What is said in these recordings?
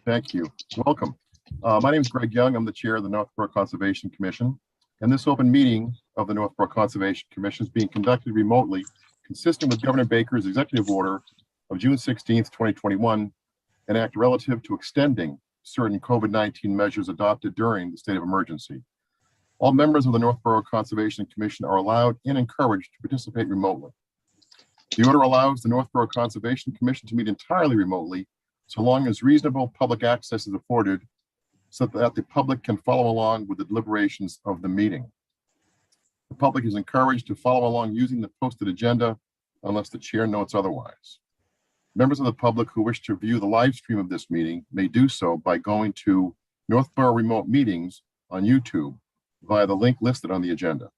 Thank you. Welcome. My name is Greg Young. I'm the chair of the Northborough Conservation Commission, and this open meeting of the Northborough Conservation Commission is being conducted remotely, consistent with Governor Baker's executive order of June 16th, 2021, an act relative to extending certain COVID-19 measures adopted during the state of emergency. All members of the Northborough Conservation Commission are allowed and encouraged to participate remotely. The order allows the Northborough Conservation Commission to meet entirely remotely, so long as reasonable public access is afforded so that the public can follow along with the deliberations of the meeting. The public is encouraged to follow along using the posted agenda unless the chair notes otherwise. Members of the public who wish to view the live stream of this meeting may do so by going to Northborough Remote Meetings on YouTube via the link listed on the agenda.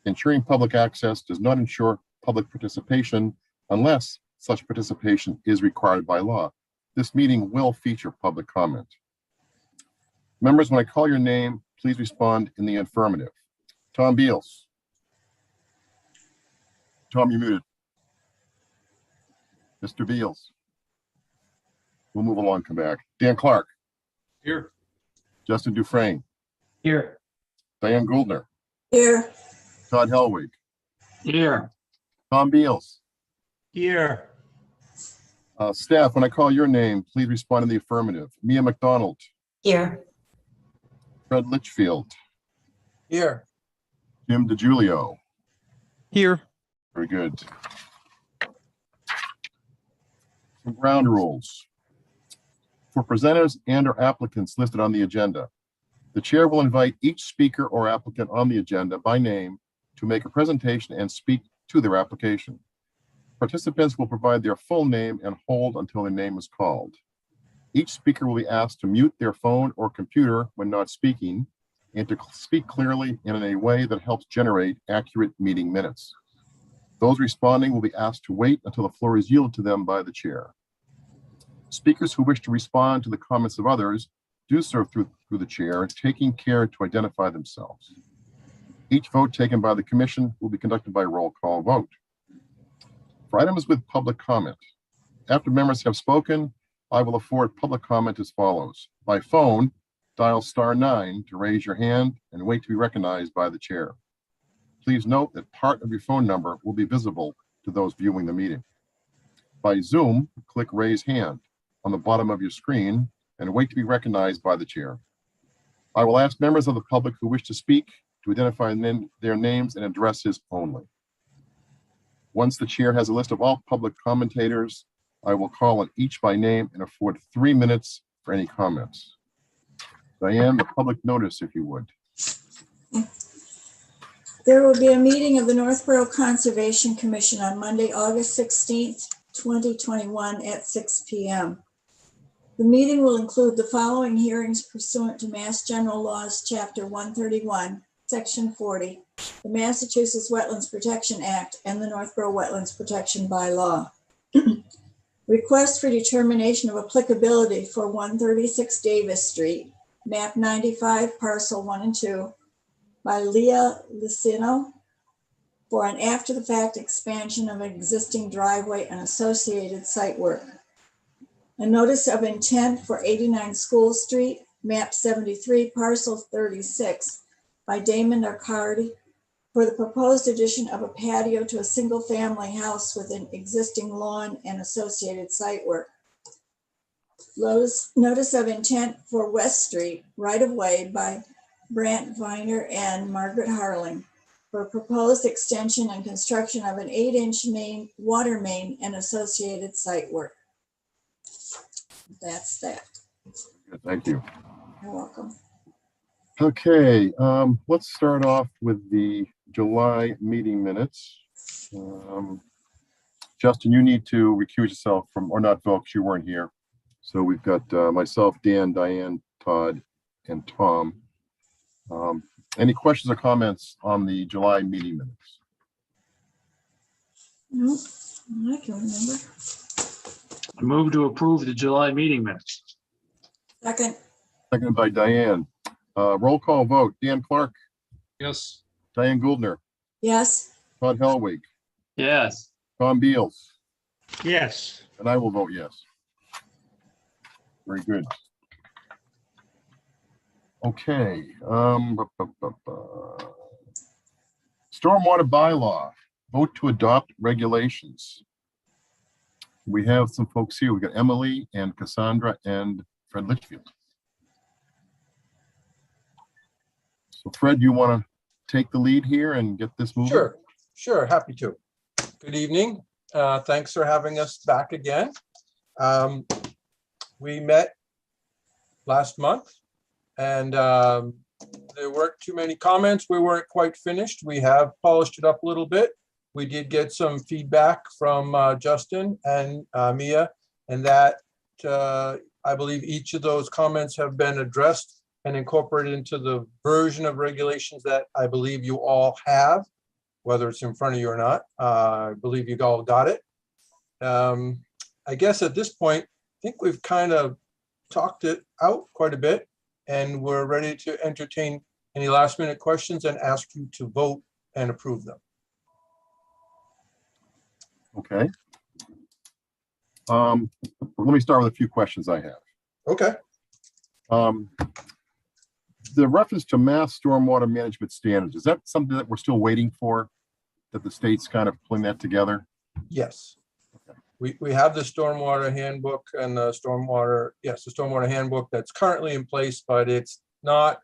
Ensuring public access does not ensure public participation unless such participation is required by law. This meeting will feature public comment. Members, when I call your name, please respond in the affirmative. Tom Beals. Tom, you're muted. Mr. Beals. We'll move along, come back. Dan Clark. Here. Justin Dufresne. Here. Diane Gouldner. Here. Todd Helwig. Here. Tom Beals. Here. Staff, when I call your name, please respond in the affirmative. Mia McDonald. Here. Fred Litchfield. Here. Jim DiGiulio. Here. Very good. Some ground rules. For presenters and or applicants listed on the agenda, the chair will invite each speaker or applicant on the agenda by name to make a presentation and speak to their application. Participants will provide their full name and hold until their name is called. Each speaker will be asked to mute their phone or computer when not speaking and to speak clearly and in a way that helps generate accurate meeting minutes. Those responding will be asked to wait until the floor is yielded to them by the chair. Speakers who wish to respond to the comments of others do so through the chair, taking care to identify themselves. Each vote taken by the commission will be conducted by roll call vote. For items with public comment, after members have spoken, I will afford public comment as follows. By phone, dial *9 to raise your hand and wait to be recognized by the chair. Please note that part of your phone number will be visible to those viewing the meeting. By Zoom, click raise hand on the bottom of your screen and wait to be recognized by the chair. I will ask members of the public who wish to speak to identify their names and addresses only. Once the chair has a list of all public commentators, I will call on each by name and afford 3 minutes for any comments. Diane, the public notice, if you would. There will be a meeting of the Northborough Conservation Commission on Monday, August 16th, 2021 at 6 p.m. The meeting will include the following hearings pursuant to Mass General Laws, Chapter 131, Section 40, the Massachusetts Wetlands Protection Act, and the Northborough Wetlands Protection Bylaw. Request for determination of applicability for 136 Davis Street, map 95, parcel 1 and 2, by Leah Lucino for an after-the-fact expansion of an existing driveway and associated site work. A notice of intent for 89 School Street, map 73, parcel 36, by Damon Arcardi for the proposed addition of a patio to a single-family house with an existing lawn and associated site work. Notice of intent for West Street, right-of-way by Brant Viner and Margaret Harling for proposed extension and construction of an 8-inch water main and associated site work. That's that. Thank you. You're welcome. Okay, let's start off with the July meeting minutes. Justin, you need to recuse yourself from, or not vote, because you weren't here. So we've got myself, Dan, Diane, Todd, and Tom. Any questions or comments on the July meeting minutes? Nope, I can remember. I move to approve the July meeting minutes. Second. Seconded by Diane. Roll call vote. Dan Clark. Yes. Diane Gouldner. Yes. Todd Helwig. Yes. Tom Beals. Yes. And I will vote yes. Very good. Okay. Stormwater bylaw, vote to adopt regulations. We have some folks here. We got Emily and Cassandra and Fred Litchfield. So Fred, you want to take the lead here and get this moving? Sure, happy to. Good evening. Thanks for having us back again. We met last month and there weren't too many comments. We weren't quite finished. We have polished it up a little bit. We did get some feedback from Justin and Mia, and that I believe each of those comments have been addressed and incorporated into the version of regulations that I believe you all have, whether it's in front of you or not. I believe you all got it. I guess at this point, I think we've kind of talked it out quite a bit, and we're ready to entertain any last minute questions and ask you to vote and approve them. Okay. Let me start with a few questions I have. Okay. The reference to mass stormwater management standards, is that something that we're still waiting for? That the state's kind of pulling that together? Yes. We have the stormwater handbook and the stormwater handbook that's currently in place, but it's not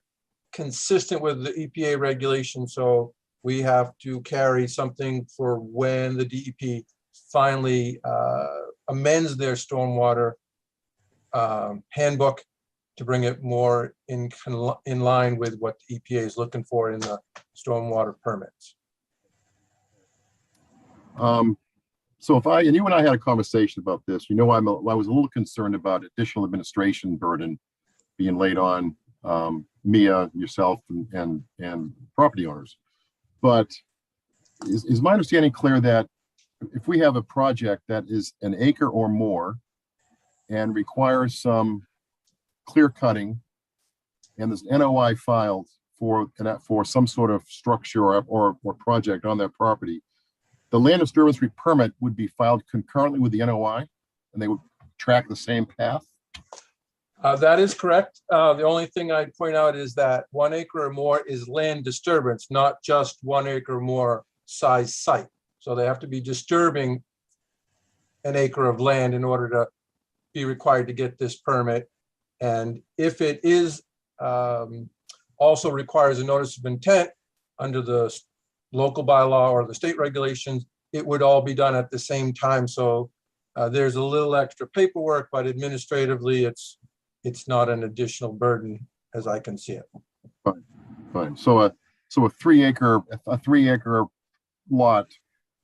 consistent with the EPA regulation. So we have to carry something for when the DEP finally amends their stormwater handbook to bring it more in line with what the EPA is looking for in the stormwater permits. So if and you and I had a conversation about this, I was a little concerned about additional administration burden being laid on Mia, yourself, and property owners. But is my understanding clear that if we have a project that is an acre or more and requires some clear cutting, and there's an NOI filed for some sort of structure or project on that property, the land disturbance permit would be filed concurrently with the NOI, and they would track the same path? That is correct. The only thing I'd point out is that 1 acre or more is land disturbance, not just 1 acre or more size site. So they have to be disturbing an acre of land in order to be required to get this permit. And if it is also requires a notice of intent under the local bylaw or the state regulations, it would all be done at the same time. So there's a little extra paperwork, but administratively, it's not an additional burden as I can see it. Fine. So a 3 acre lot,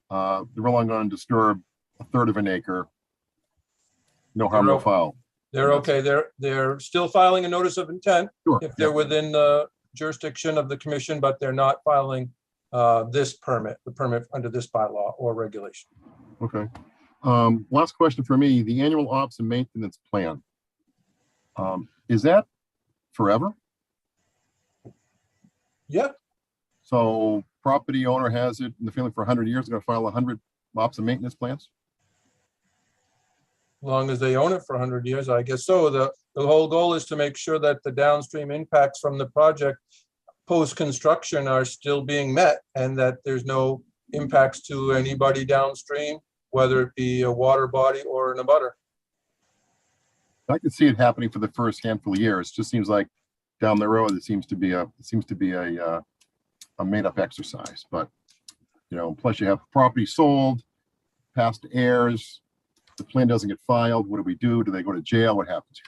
they're only going to disturb a third of an acre. No harm, no foul. They're okay. They're still filing a notice of intent if they're within the jurisdiction of the commission, but they're not filing the permit under this bylaw or regulation. Okay. Last question for me, the annual ops and maintenance plan. Is that forever? Yeah. So property owner has it in the family for 100 years, they're going to file 100 ops and maintenance plans? As long as they own it for 100 years, I guess so. The whole goal is to make sure that the downstream impacts from the project post-construction are still being met and that there's no impacts to anybody downstream, whether it be a water body or an abutter. I can see it happening for the first handful of years. It just seems like down the road, it seems to be a made up exercise, but plus you have property sold, past heirs, the plan doesn't get filed. What do we do? Do they go to jail? What happens?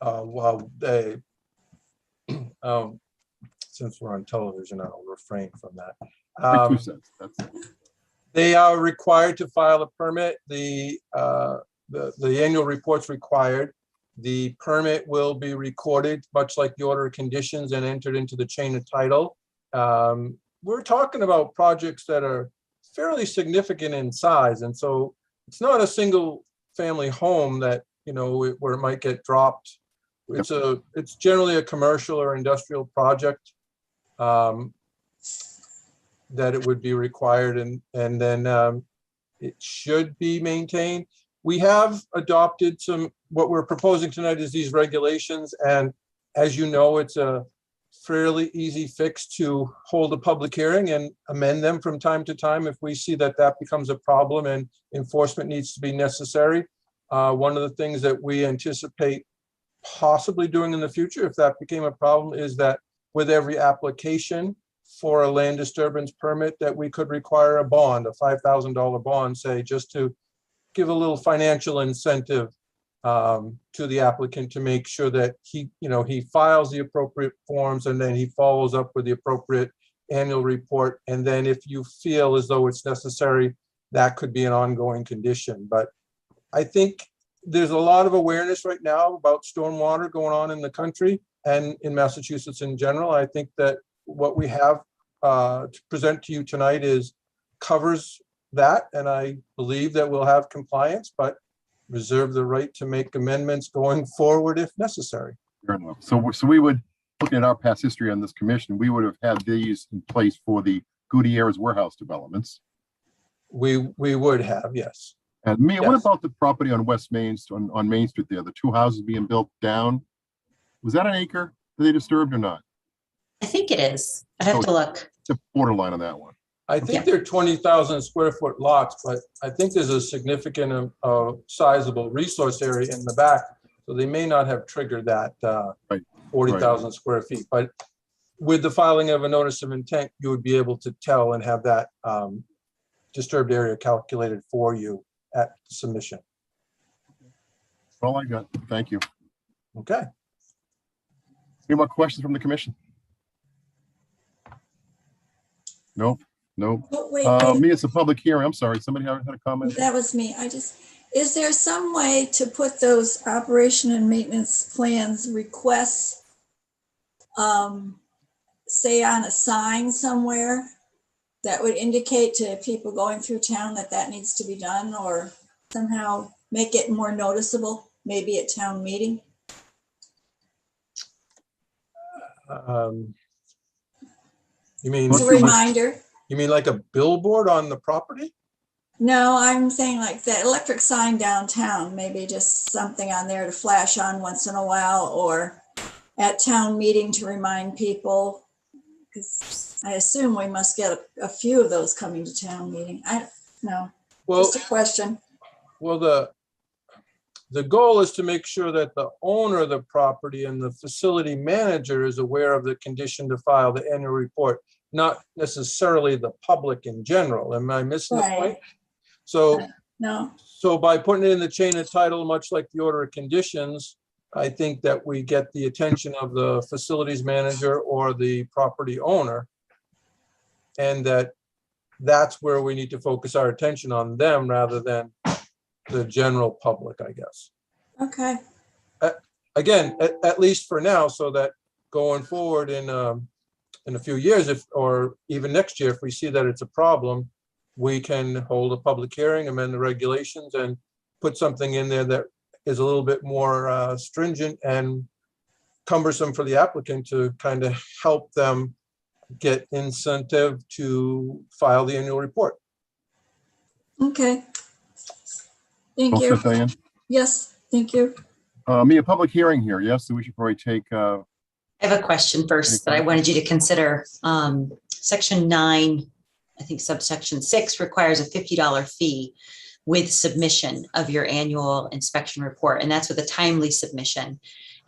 Well, since we're on television, I'll refrain from that. My 2 cents. They are required to file a permit. The annual report's required. The permit will be recorded, much like the order of conditions, and entered into the chain of title. We're talking about projects that are fairly significant in size, and so it's not a single family home that where it might get dropped. It's generally a commercial or industrial project that it would be required, and then it should be maintained. We have adopted what we're proposing tonight is these regulations, and As you know, it's a fairly easy fix to hold a public hearing and amend them from time to time if we see that that becomes a problem and enforcement needs to be necessary. One of the things that we anticipate possibly doing in the future, if that became a problem, is that with every application for a land disturbance permit, that we could require a bond, a $5,000 bond, say, just to give a little financial incentive to the applicant to make sure that he files the appropriate forms and then he follows up with the appropriate annual report. And then if you feel as though it's necessary, that could be an ongoing condition. But I think there's a lot of awareness right now about stormwater going on in the country and in Massachusetts in general. I think that what we have to present to you tonight covers that. And I believe that we'll have compliance, but reserve the right to make amendments going forward if necessary. Fair enough. So we would, looking at our past history on this commission, we would have had these in place for the Gutierrez warehouse developments. We would have, yes. And Mia, what Yes. about the property on West Main, on Main Street there, the two houses being built down? Was that an acre that they disturbed or not? I think it is. I'd have to look. It's a borderline on that one. I think Yeah. they're 20,000 square foot lots, but I think there's a significant sizable resource area in the back. So they may not have triggered that Right. 40,000 square feet. But with the filing of a notice of intent, you would be able to tell and have that disturbed area calculated for you at submission. All I got. Thank you. Okay. Any more questions from the commission? Nope. Nope. Oh, wait, Mia, it's a public hearing. I'm sorry. Somebody had a comment? that was me. Is there some way to put those operation and maintenance plans requests, say on a sign somewhere that would indicate to people going through town that that needs to be done, or somehow make it more noticeable, maybe at town meeting? You mean As a reminder. you mean like a billboard on the property? No, I'm saying like the electric sign downtown, maybe just something on there to flash on once in a while, or at town meeting to remind people. Because I assume we must get a few of those coming to town meeting. I don't know, Well, just a question. well, the goal is to make sure that the owner of the property and the facility manager is aware of the condition to file the annual report, not necessarily the public in general. Am I missing the point? Right. No, So by putting it in the chain of title, much like the order of conditions, I think that we get the attention of the facilities manager or the property owner. And that's where we need to focus our attention on them rather than the general public, I guess. okay, Again, at least for now, so that going forward in a few years, or even next year, if we see that it's a problem, we can hold a public hearing, amend the regulations, and put something in there that is a little bit more stringent and cumbersome for the applicant to kind of help them get incentive to file the annual report. okay. Thank All you. set, Diane? Yes, thank you. Mia, public hearing here. Yes, so we should probably take, I have a question first that I wanted you to consider. Section 9, I think subsection 6 requires a $50 fee with submission of your annual inspection report, and that's with a timely submission.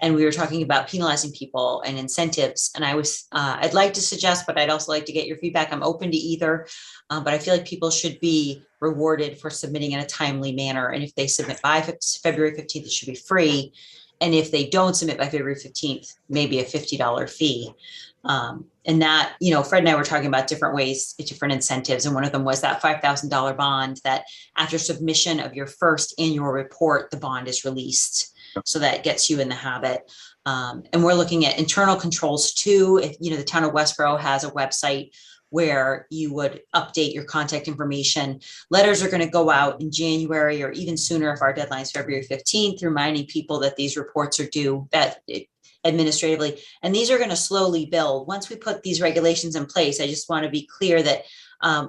And we were talking about penalizing people and incentives. And I'd like to suggest, but I'd also like to get your feedback. I'm open to either, but I feel like people should be rewarded for submitting in a timely manner. And if they submit by February 15th, it should be free. And if they don't submit by February 15th, maybe a $50 fee. And that, Fred and I were talking about different ways, different incentives. And one of them was that $5,000 bond that after submission of your first annual report, the bond is released. So that gets you in the habit. And we're looking at internal controls too. If, the town of Westboro has a website where you would update your contact information. Letters are going to go out in January or even sooner if our deadline is February 15th, reminding people that these reports are due administratively. And these are going to slowly build. Once we put these regulations in place, I just want to be clear that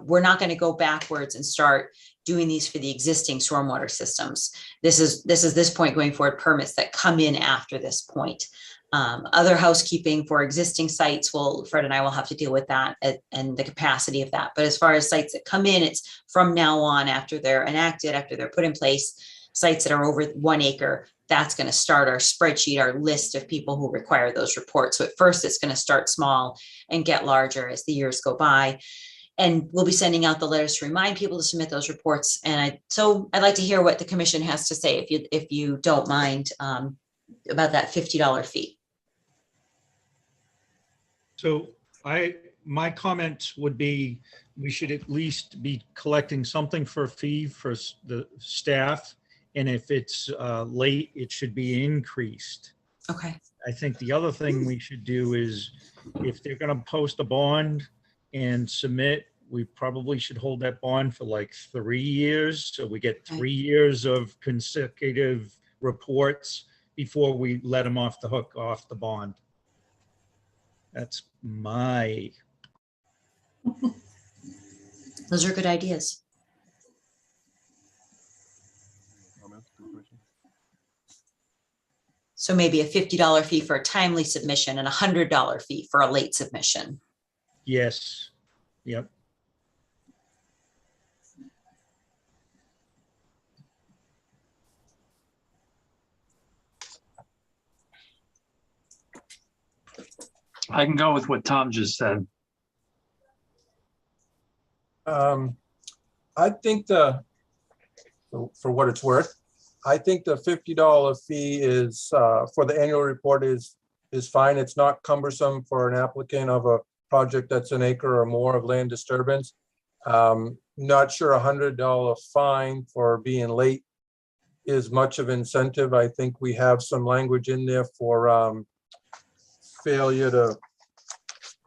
we're not going to go backwards and start doing these for the existing stormwater systems. This is this point going forward, permits that come in after this point. Other housekeeping for existing sites, well, Fred and I will have to deal with that and the capacity of that. But as far as sites that come in, it's from now on, after they're enacted, after they're put in place, sites that are over 1 acre, that's going to start our spreadsheet, our list of people who require those reports. So at first it's going to start small and get larger as the years go by. And we'll be sending out the letters to remind people to submit those reports. And I'd like to hear what the commission has to say, if you don't mind, about that $50 fee. So my comment would be, we should at least be collecting something for a fee for the staff. And if it's late, it should be increased. Okay. I think the other thing we should do is, if they're going to post a bond and submit, we probably should hold that bond for like 3 years. So we get 3 years of consecutive reports before we let them off the hook, off the bond. That's my. Those are good ideas. Comments from the commission? So maybe a $50 fee for a timely submission and a $100 fee for a late submission. Yes. Yep. I can go with what Tom just said. I think for what it's worth, I think the $50 fee is for the annual report is fine. It's not cumbersome for an applicant of a project that's an acre or more of land disturbance. Not sure $100 fine for being late is much of incentive. I think we have some language in there for failure to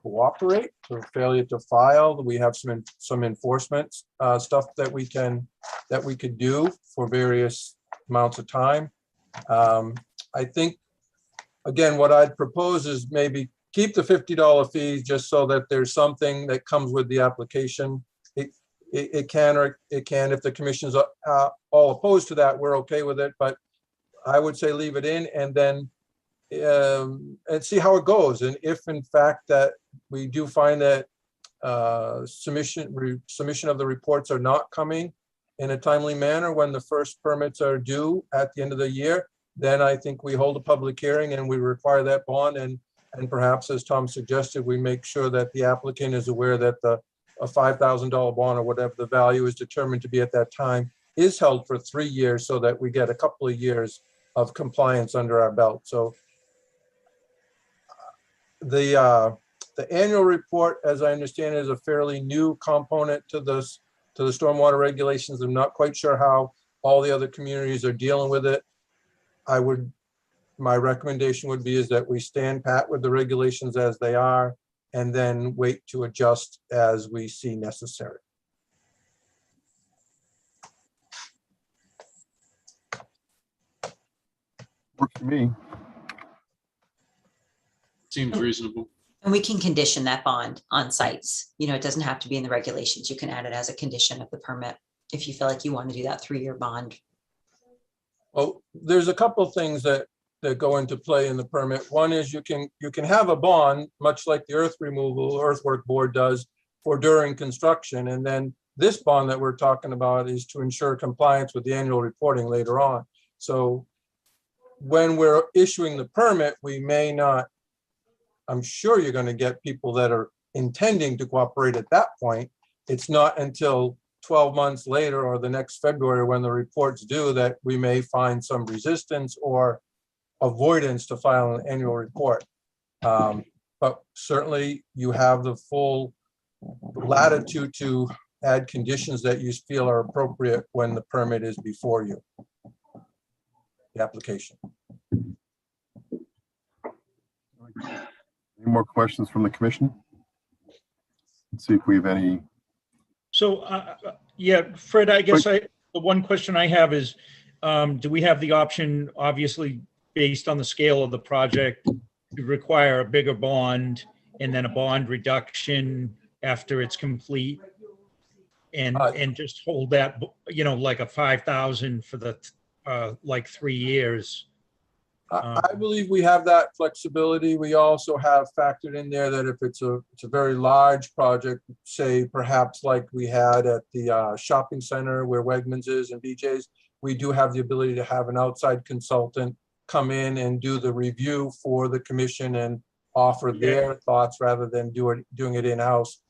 cooperate or failure to file. We have some enforcement stuff that we could do for various amounts of time. I think, again, what I'd propose is maybe keep the $50 fee just so that there's something that comes with the application. It can, if the commission's all opposed to that, we're okay with it, but I would say leave it in and then and see how it goes. And if in fact that we do find that submission of the reports are not coming in a timely manner when the first permits are due at the end of the year, then I think we hold a public hearing and we require that bond. And perhaps, as Tom suggested, we make sure that the applicant is aware that a $5,000 bond or whatever the value is determined to be at that time is held for 3 years so that we get a couple of years of compliance under our belt. So the annual report, as I understand it, is a fairly new component to the stormwater regulations. I'm not quite sure how all the other communities are dealing with it. My recommendation would be is that we stand pat with the regulations as they are and then wait to adjust as we see necessary. Works for me. Seems reasonable. And we can condition that bond on sites. You know, it doesn't have to be in the regulations. You can add it as a condition of the permit if you feel like you want to do that 3-year bond. Well, there's a couple of things that go into play in the permit. One is you can have a bond, much like the earthwork board does, for during construction. And then this bond that we're talking about is to ensure compliance with the annual reporting later on. So when we're issuing the permit, we may not, I'm sure you're going to get people that are intending to cooperate at that point. It's not until 12 months later or the next February when the report's due that we may find some resistance or avoidance to file an annual report. But certainly you have the full latitude to add conditions that you feel are appropriate when the permit is before you, the application. Any more questions from the commission? Let's see if we have any. So, yeah, Fred, I guess the one question I have is, do we have the option, obviously, based on the scale of the project, to require a bigger bond and then a bond reduction after it's complete? And just hold that, you know, like a 5,000 for the, like 3 years. I believe we have that flexibility. We also have factored in there that if it's a very large project, say perhaps like we had at the shopping center where Wegmans is and BJ's, we do have the ability to have an outside consultant come in and do the review for the commission and offer their thoughts rather than doing it in-house.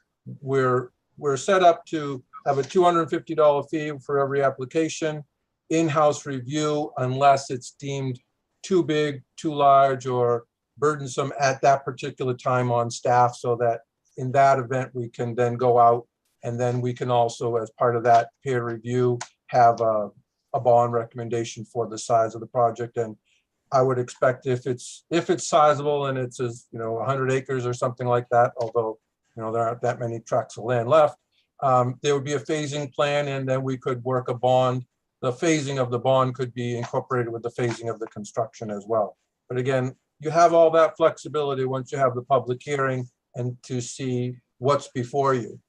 We're set up to have a $250 fee for every application, in-house review unless it's deemed too big, too large, or burdensome at that particular time on staff, so that in that event, we can then go out and then we can also, as part of that peer review, have a bond recommendation for the size of the project. And I would expect if it's sizable and it's 100 acres or something like that, although there aren't that many tracts of land left, there would be a phasing plan, and then we could work a bond. The phasing of the bond could be incorporated with the phasing of the construction as well. But again, you have all that flexibility once you have the public hearing and to see what's before you.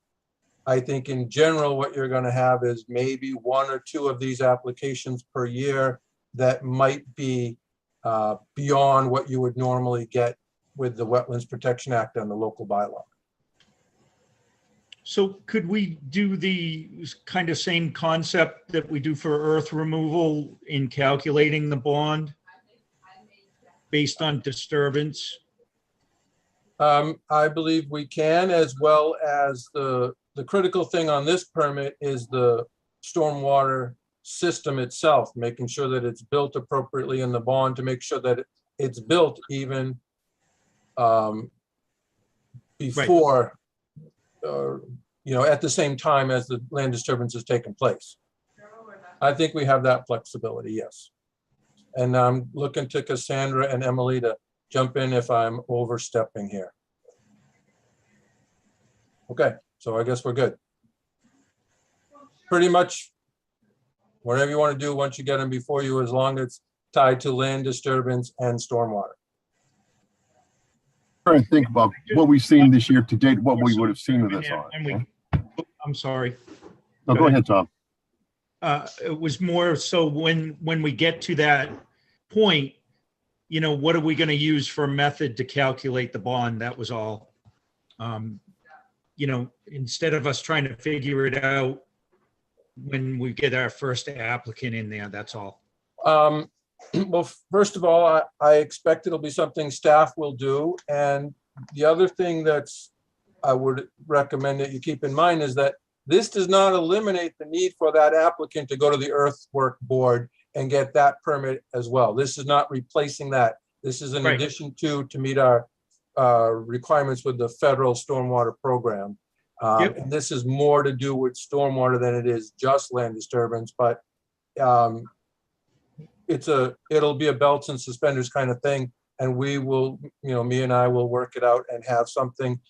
I think in general, what you're going to have is maybe 1 or 2 of these applications per year that might be beyond what you would normally get with the Wetlands Protection Act and the local bylaw. So could we do the kind of same concept that we do for earth removal in calculating the bond based on disturbance? I believe we can, as well as the critical thing on this permit is the stormwater system itself, making sure that it's built appropriately in the bond to make sure that it's built even before at the same time as the land disturbance has taken place. I think we have that flexibility, yes. And I'm looking to Cassandra and Emily to jump in if I'm overstepping here. Okay, so I guess we're good. Pretty much whatever you want to do once you get them before you, as long as it's tied to land disturbance and stormwater. Trying to think about what we've seen this year to date, what we would have seen of this on. I'm sorry. No, go ahead, Tom. It was more so when we get to that point, what are we going to use for a method to calculate the bond? That was all. Instead of us trying to figure it out when we get our first applicant in there, that's all. Well, first of all, I expect it'll be something staff will do. And the other thing I would recommend that you keep in mind is that this does not eliminate the need for that applicant to go to the earthwork board and get that permit as well. This is not replacing that. This is in addition to meet our requirements with the federal stormwater program. And this is more to do with stormwater than it is just land disturbance, but it'll be a belts and suspenders kind of thing. And we will, me and I will work it out and have something.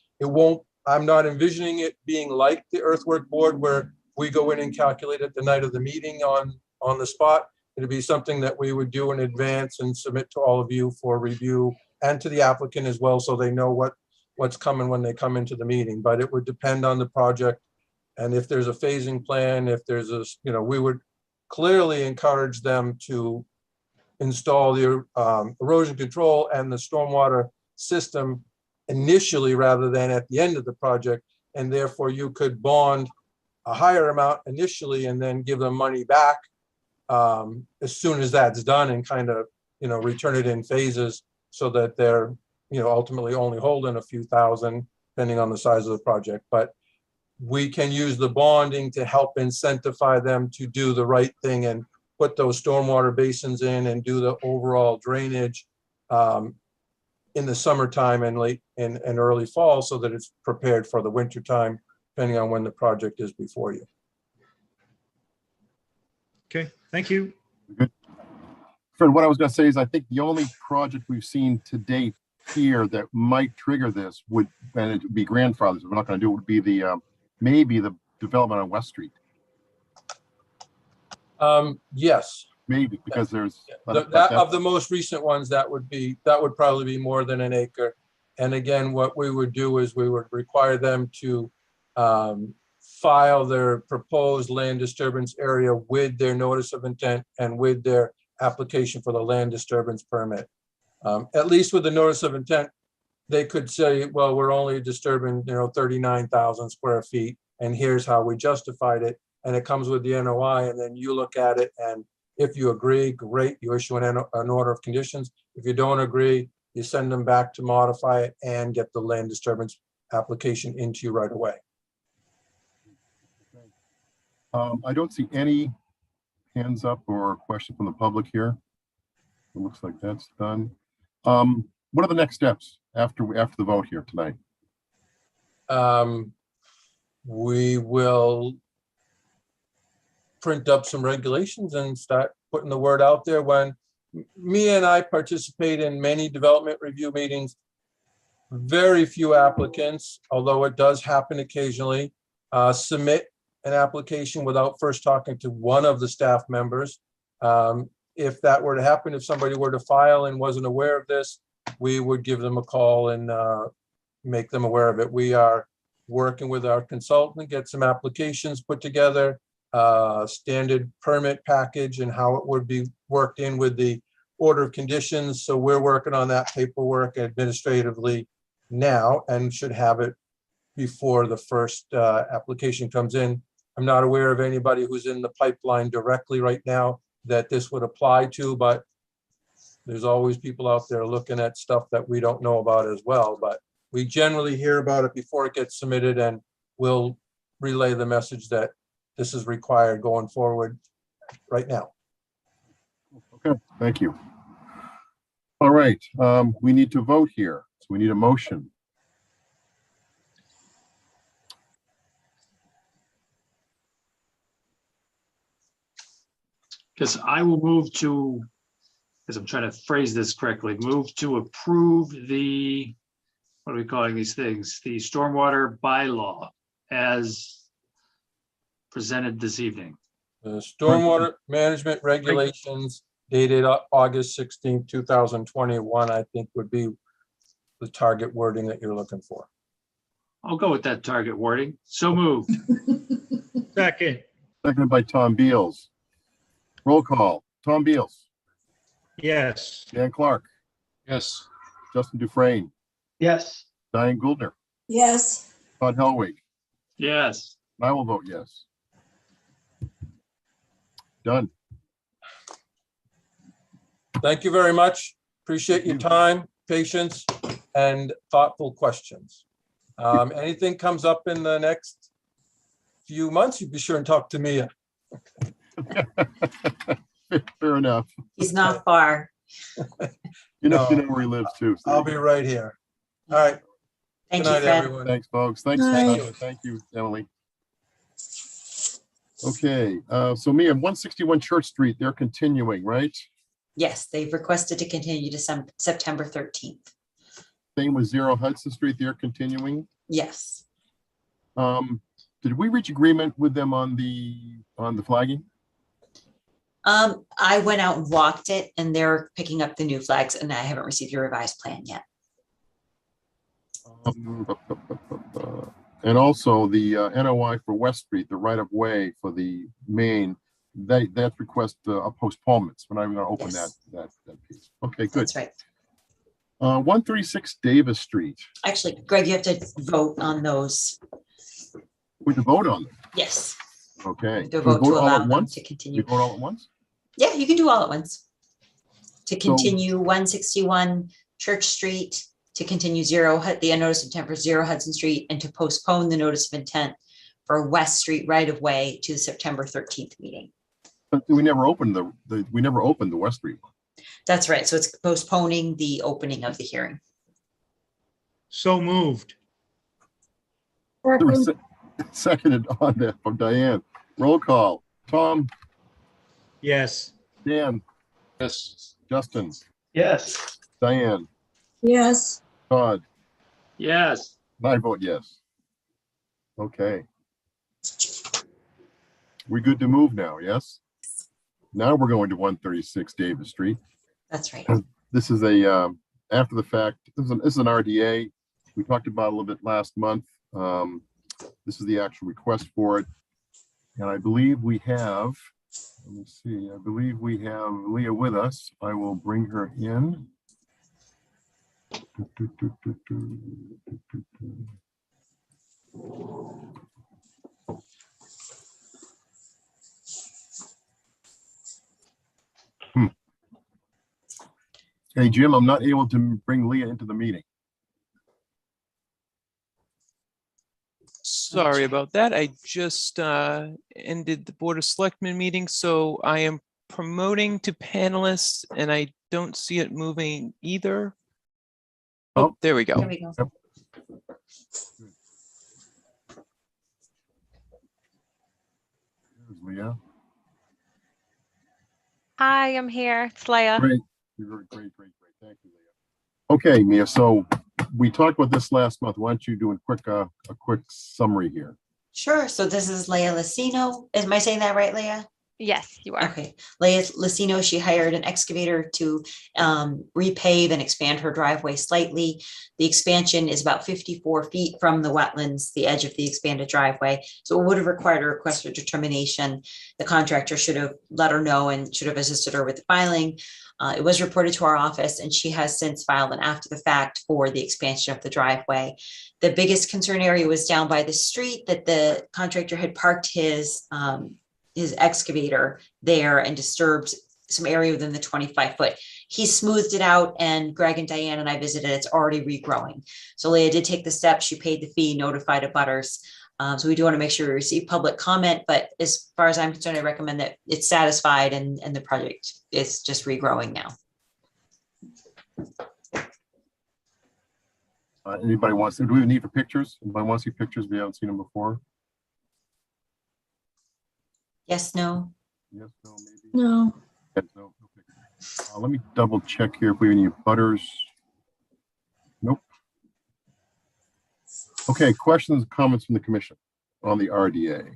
I'm not envisioning it being like the earthwork board where we go in and calculate it the night of the meeting on the spot. It'd be something that we would do in advance and submit to all of you for review and to the applicant as well, so they know what's coming when they come into the meeting. But it would depend on the project. And if there's a phasing plan, if there's we would clearly encourage them to install the erosion control and the stormwater system initially rather than at the end of the project. And therefore you could bond a higher amount initially and then give them money back as soon as that's done, and kind of, return it in phases so that they're, ultimately only holding a few thousand, depending on the size of the project. But we can use the bonding to help incentivize them to do the right thing and put those stormwater basins in and do the overall drainage in the summertime and late and early fall, so that it's prepared for the winter time, depending on when the project is before you. Okay, thank you. Fred, what I was going to say is I think the only project we've seen to date here that might trigger this would, and it would be grandfathers, we're not going to do it, would be the maybe the development on West Street. Yes. Maybe, because there's of the most recent ones, that would probably be more than an acre. And again, what we would do is we would require them to file their proposed land disturbance area with their notice of intent and with their application for the land disturbance permit. At least with the notice of intent, they could say, well, we're only disturbing, 39,000 square feet, and here's how we justified it. And it comes with the NOI, and then you look at it, and if you agree, great, you issue an order of conditions. If you don't agree, you send them back to modify it and get the land disturbance application into you right away. I don't see any hands up or question from the public here. It looks like that's done. What are the next steps after the vote here tonight? We will print up some regulations and start putting the word out there. When me and I participate in many development review meetings, very few applicants, although it does happen occasionally, submit an application without first talking to one of the staff members. If that were to happen, if somebody were to file and wasn't aware of this, we would give them a call and make them aware of it. We are working with our consultant, get some applications put together, standard permit package and how it would be worked in with the order of conditions. So we're working on that paperwork administratively now and should have it before the first application comes in. I'm not aware of anybody who's in the pipeline directly right now that this would apply to, but there's always people out there looking at stuff that we don't know about as well. But we generally hear about it before it gets submitted, and we'll relay the message that this is required going forward right now. Okay, thank you. All right, we need to vote here. So we need a motion. Because I will move to, because I'm trying to phrase this correctly, move to approve the, what are we calling these things? The stormwater bylaw as presented this evening. The stormwater management regulations dated August 16, 2021, I think would be the target wording that you're looking for. I'll go with that target wording. So moved. Second, Seconded by Tom Beals. Roll call. Tom Beals, yes. Dan Clark, Yes. Justin Dufresne, Yes. Diane Goldner, Yes, Todd Helwig. Yes. I will vote yes. Done. Thank you very much. Appreciate your time, patience, and thoughtful questions. Anything comes up in the next few months, you be sure and talk to me. Fair enough. He's not far. You know No. where he lives too. so- I'll be right here. All right. Thank Good you, night, Fred. everyone. Thanks, folks. Thanks. Bye. Thank you, Emily. Okay, so Mia, 161 Church Street, they're continuing, right? Yes, they've requested to continue to September 13th. Same with 0 Hudson Street, they're continuing. Yes. Did we reach agreement with them on the flagging? I went out and walked it and they're picking up the new flags and I haven't received your revised plan yet. And also the NOI for West Street, the right of way for the main, that request a postponement. We're not even gonna open Yes. that piece. Okay, good. That's right. 136 Davis Street. Actually, Greg, you have to vote on those. We can vote on them. Yes. Okay. To Can we vote to vote all allow at them once? to You continue. vote all at once? Yeah, you can do all at once. To So- continue 161 Church Street, to continue the notice of intent for 0 Hudson Street, and to postpone the notice of intent for West Street right of way to the September 13th meeting. But we never opened the West Street one. That's right. So it's postponing the opening of the hearing. So moved. There was second, Seconded on that from Diane. Roll call. Tom, Yes. Dan, Yes. Justin, Yes. Diane, yes, Todd, Yes. and I vote yes. Okay. We good to move now, yes? Now we're going to 136 Davis Street. That's right. This is a, after the fact, this is an RDA. We talked about it a little bit last month. This is the actual request for it. And I believe we have Let me see. I believe we have Leah with us. I will bring her in. Hey, Jim, I'm not able to bring Leah into the meeting. Sorry about that. I just ended the Board of Selectmen meeting, so I am promoting to panelists and I don't see it moving either. Oh, Oh. there we go. There we go. There's Leah. Hi, I'm here. It's Leah. Great. You're very great. Thank you, Leah. Okay, Mia. So we talked about this last month. Why don't you do a quick summary here? Sure. So this is Leah Lucino. Am I saying that right, Leah? Yes, you are. Okay. Leah Lucino, she hired an excavator to repave and expand her driveway slightly. The expansion is about 54 feet from the wetlands, the edge of the expanded driveway. So it would have required a request for determination. The contractor should have let her know and should have assisted her with the filing. It was reported to our office and she has since filed an after the fact for the expansion of the driveway. The biggest concern area was down by the street that the contractor had parked his excavator there and disturbed some area within the 25-foot. He smoothed it out and Greg and Diane and I visited, it's already regrowing. So Leah did take the steps, she paid the fee, notified abutters. So we do want to make sure we receive public comment, but as far as I'm concerned, I recommend that it's satisfied and the project is just regrowing now. Anybody wants to, do we need for pictures? Anybody want to see pictures? We haven't seen them before. Yes, no? Yes, no, maybe. No, Yes, no pictures. Let me double check here if we have any butters. Nope. Okay, questions, comments from the commission on the RDA?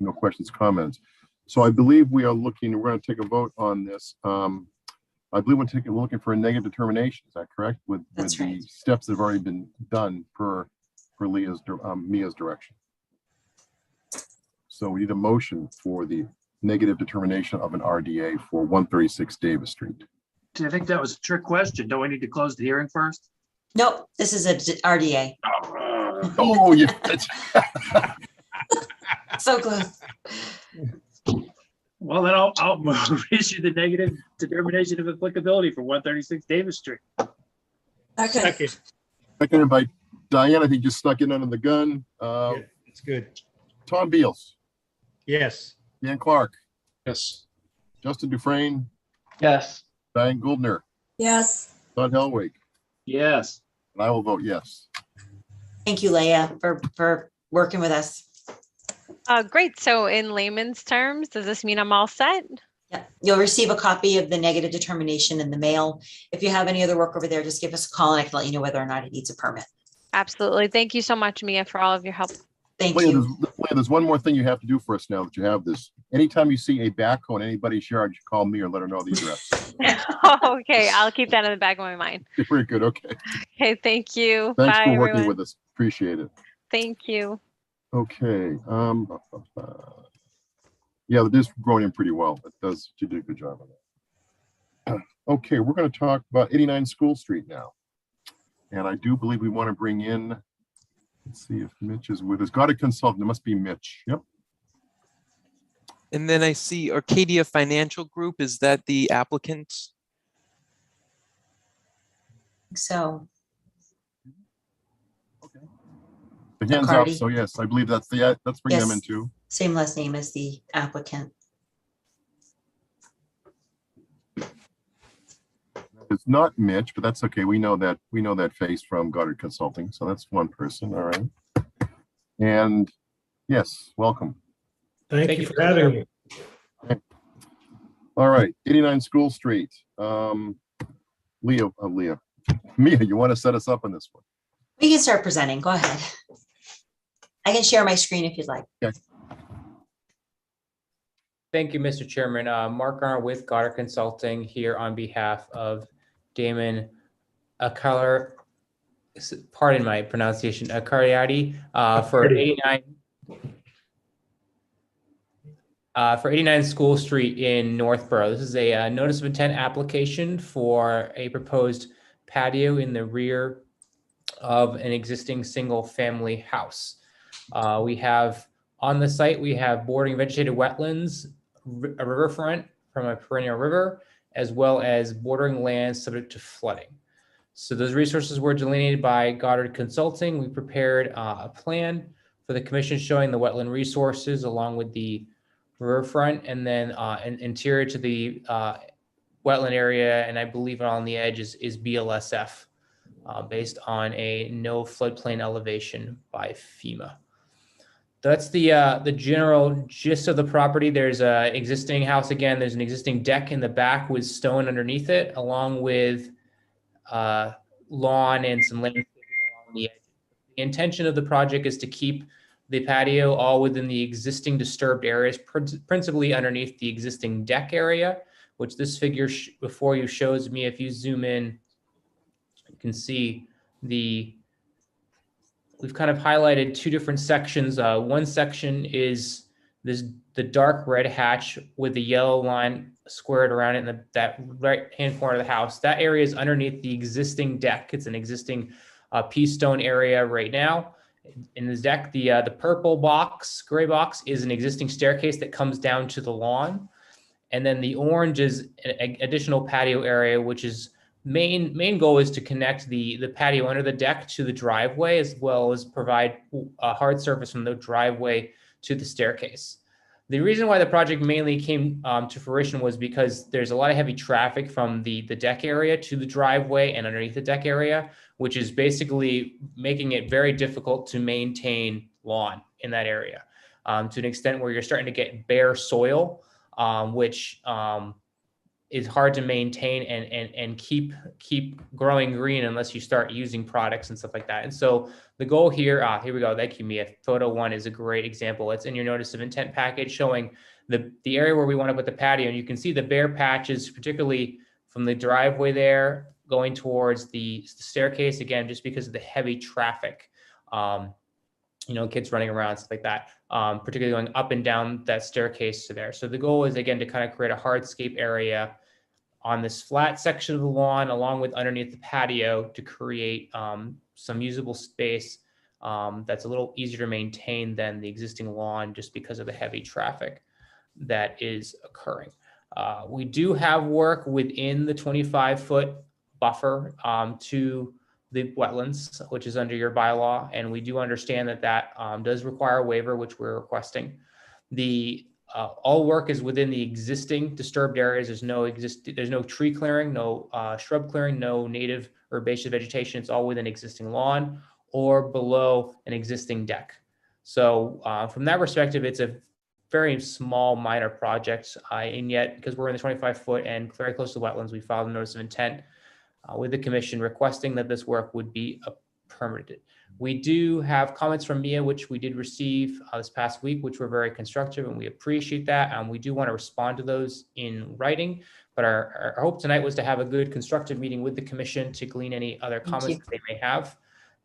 No questions, comments. So I believe we are looking, we're going to take a vote on this. I believe we're looking for a negative determination. Is that correct? With That's the right. steps that have already been done per Mia's direction. So we need a motion for the negative determination of an RDA for 136 Davis Street. I think that was a trick question. Don't we need to close the hearing first? Nope, this is a RDA. Oh, yeah. So close. Well, then I'll move issue the negative determination of applicability for 136 Davis Street. okay, Second. Seconded by Diane. I think just stuck in under the gun. Yeah, it's good. Tom Beals, Yes. Dan Clark, Yes. Justin Dufresne, Yes. Diane Goldner, yes, Todd Helwig, Yes. and I will vote yes. Thank you, Leah, for working with us. Great. So in layman's terms, does this mean I'm all set? Yeah, you'll receive a copy of the negative determination in the mail. If you have any other work over there, just give us a call and I can let you know whether or not it needs a permit. Absolutely. Thank you so much, Mia, for all of your help. Thank Leah, you. there's one more thing you have to do for us now that you have this. Anytime you see a backhoe in anybody's yard, you call me or let her know the address. Okay, I'll keep that in the back of my mind. Very good. Okay. Okay, thank you. Thanks Bye, for working everyone. with us. Appreciate it. Thank you. Okay. Yeah, it is growing in pretty well. It does. You did a good job on that. Okay, we're going to talk about 89 School Street now. And I do believe we want to bring in, let's see if Mitch is with us. Got a consultant. It must be Mitch. Yep. And then I see Arcadia Financial Group. Is that the applicant? So, Okay. The hands up. Bacardi. So yes, I believe that's the, let's bring them Yes. in too. same last name as the applicant. It's not Mitch, but that's okay. We know that face from Goddard Consulting. So that's one person. All right. And yes, welcome. Thank you for having me. All right, 89 School Street. Leah, Mia, you want to set us up on this one? We can start presenting. Go ahead. I can share my screen if you'd like. Thank you, Mr. Chairman. Mark Garner with Goddard Consulting here on behalf of Damon pardon my pronunciation, Acariati, for 89. for 89 School Street in Northborough. This is a notice of intent application for a proposed patio in the rear of an existing single-family house. We have on the site, we have bordering vegetated wetlands, a riverfront from a perennial river, as well as bordering lands subject to flooding. So those resources were delineated by Goddard Consulting. We prepared a plan for the commission showing the wetland resources along with the riverfront, and then interior to the wetland area, and I believe on the edge is BLSF, based on a no floodplain elevation by FEMA. That's the general gist of the property. There's a existing house again. There's an existing deck in the back with stone underneath it, along with lawn and some landscaping along the edge. The intention of the project is to keep the patio all within the existing disturbed areas, principally underneath the existing deck area, which this figure before you shows me. If you zoom in, you can see we've kind of highlighted two different sections. One section is the dark red hatch with the yellow line squared around it in that right-hand corner of the house. That area is underneath the existing deck. It's an existing pea stone area right now. In this deck, the purple box, gray box, is an existing staircase that comes down to the lawn. And then the orange is an additional patio area, which is main goal is to connect the patio under the deck to the driveway, as well as provide a hard surface from the driveway to the staircase. The reason why the project mainly came to fruition was because there's a lot of heavy traffic from the deck area to the driveway and underneath the deck area, which is basically making it very difficult to maintain lawn in that area, to an extent where you're starting to get bare soil, which is hard to maintain and keep growing green unless you start using products and stuff like that. And so the goal here, here we go. Thank you, Mia. Photo 1 is a great example. It's in your notice of intent package showing the area where we want to put the patio. And you can see the bare patches, particularly from the driveway there going towards the staircase, again, just because of the heavy traffic, kids running around, stuff like that, particularly going up and down that staircase to there. So the goal is, again, to kind of create a hardscape area on this flat section of the lawn, along with underneath the patio, to create some usable space that's a little easier to maintain than the existing lawn, just because of the heavy traffic that is occurring. We do have work within the 25-foot buffer to the wetlands, which is under your bylaw, and we do understand that does require a waiver, which we're requesting. All work is within the existing disturbed areas. There's no tree clearing, no shrub clearing, no native herbaceous vegetation. It's all within existing lawn or below an existing deck. So from that perspective, it's a very small, minor project, and yet because we're in the 25-foot and very close to wetlands, we filed a notice of intent with the commission requesting that this work would be permitted. We do have comments from Mia, which we did receive this past week, which were very constructive, and we appreciate that. We do want to respond to those in writing, but our hope tonight was to have a good constructive meeting with the commission to glean any other comments that they may have,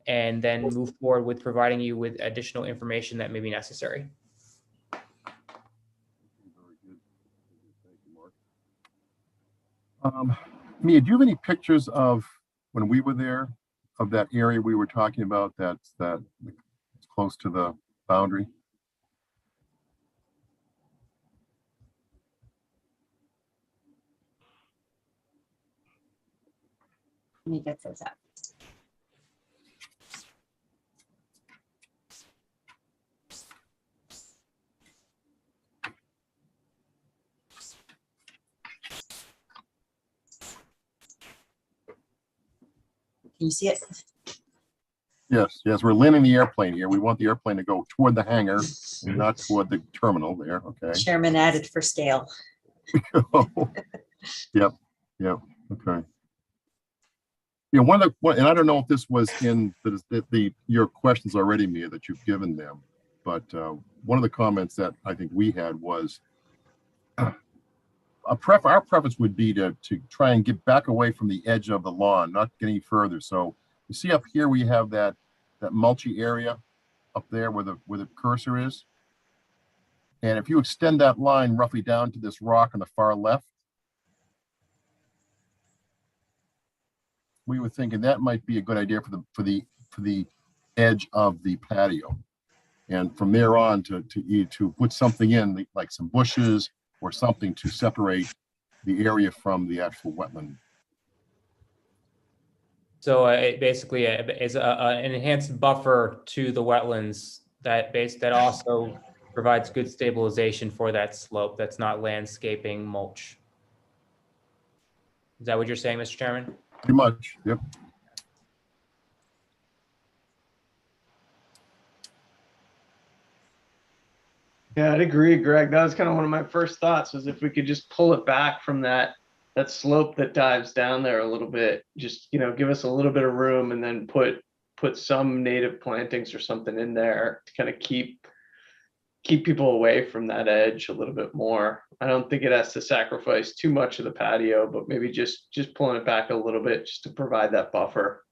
and then move forward with providing you with additional information that may be necessary. Very good. Thank you, Mark. Mia, do you have any pictures of when we were there, of that area we were talking about that's close to the boundary? Let me get those up. Can you see it? Yes, we're landing the airplane here. We want the airplane to go toward the hangar and not toward the terminal there, okay? Chairman added for scale. Yep, okay. And I don't know if this was in your questions already, Mia, that you've given them, but one of the comments that I think we had was our preference would be to try and get back away from the edge of the lawn, not get any further. So you see up here, we have that mulchy area up there where the cursor is. And if you extend that line roughly down to this rock on the far left, we were thinking that might be a good idea for the edge of the patio. And from there on to put something in like some bushes or something to separate the area from the actual wetland. So it basically is an enhanced buffer to the wetlands that also provides good stabilization for that slope. That's not landscaping mulch. Is that what you're saying, Mr. Chairman? Pretty much, yep. Yeah, I'd agree, Greg. That was kind of one of my first thoughts, was if we could just pull it back from that slope that dives down there a little bit, just, give us a little bit of room, and then put some native plantings or something in there to kind of keep people away from that edge a little bit more. I don't think it has to sacrifice too much of the patio, but maybe just pulling it back a little bit just to provide that buffer.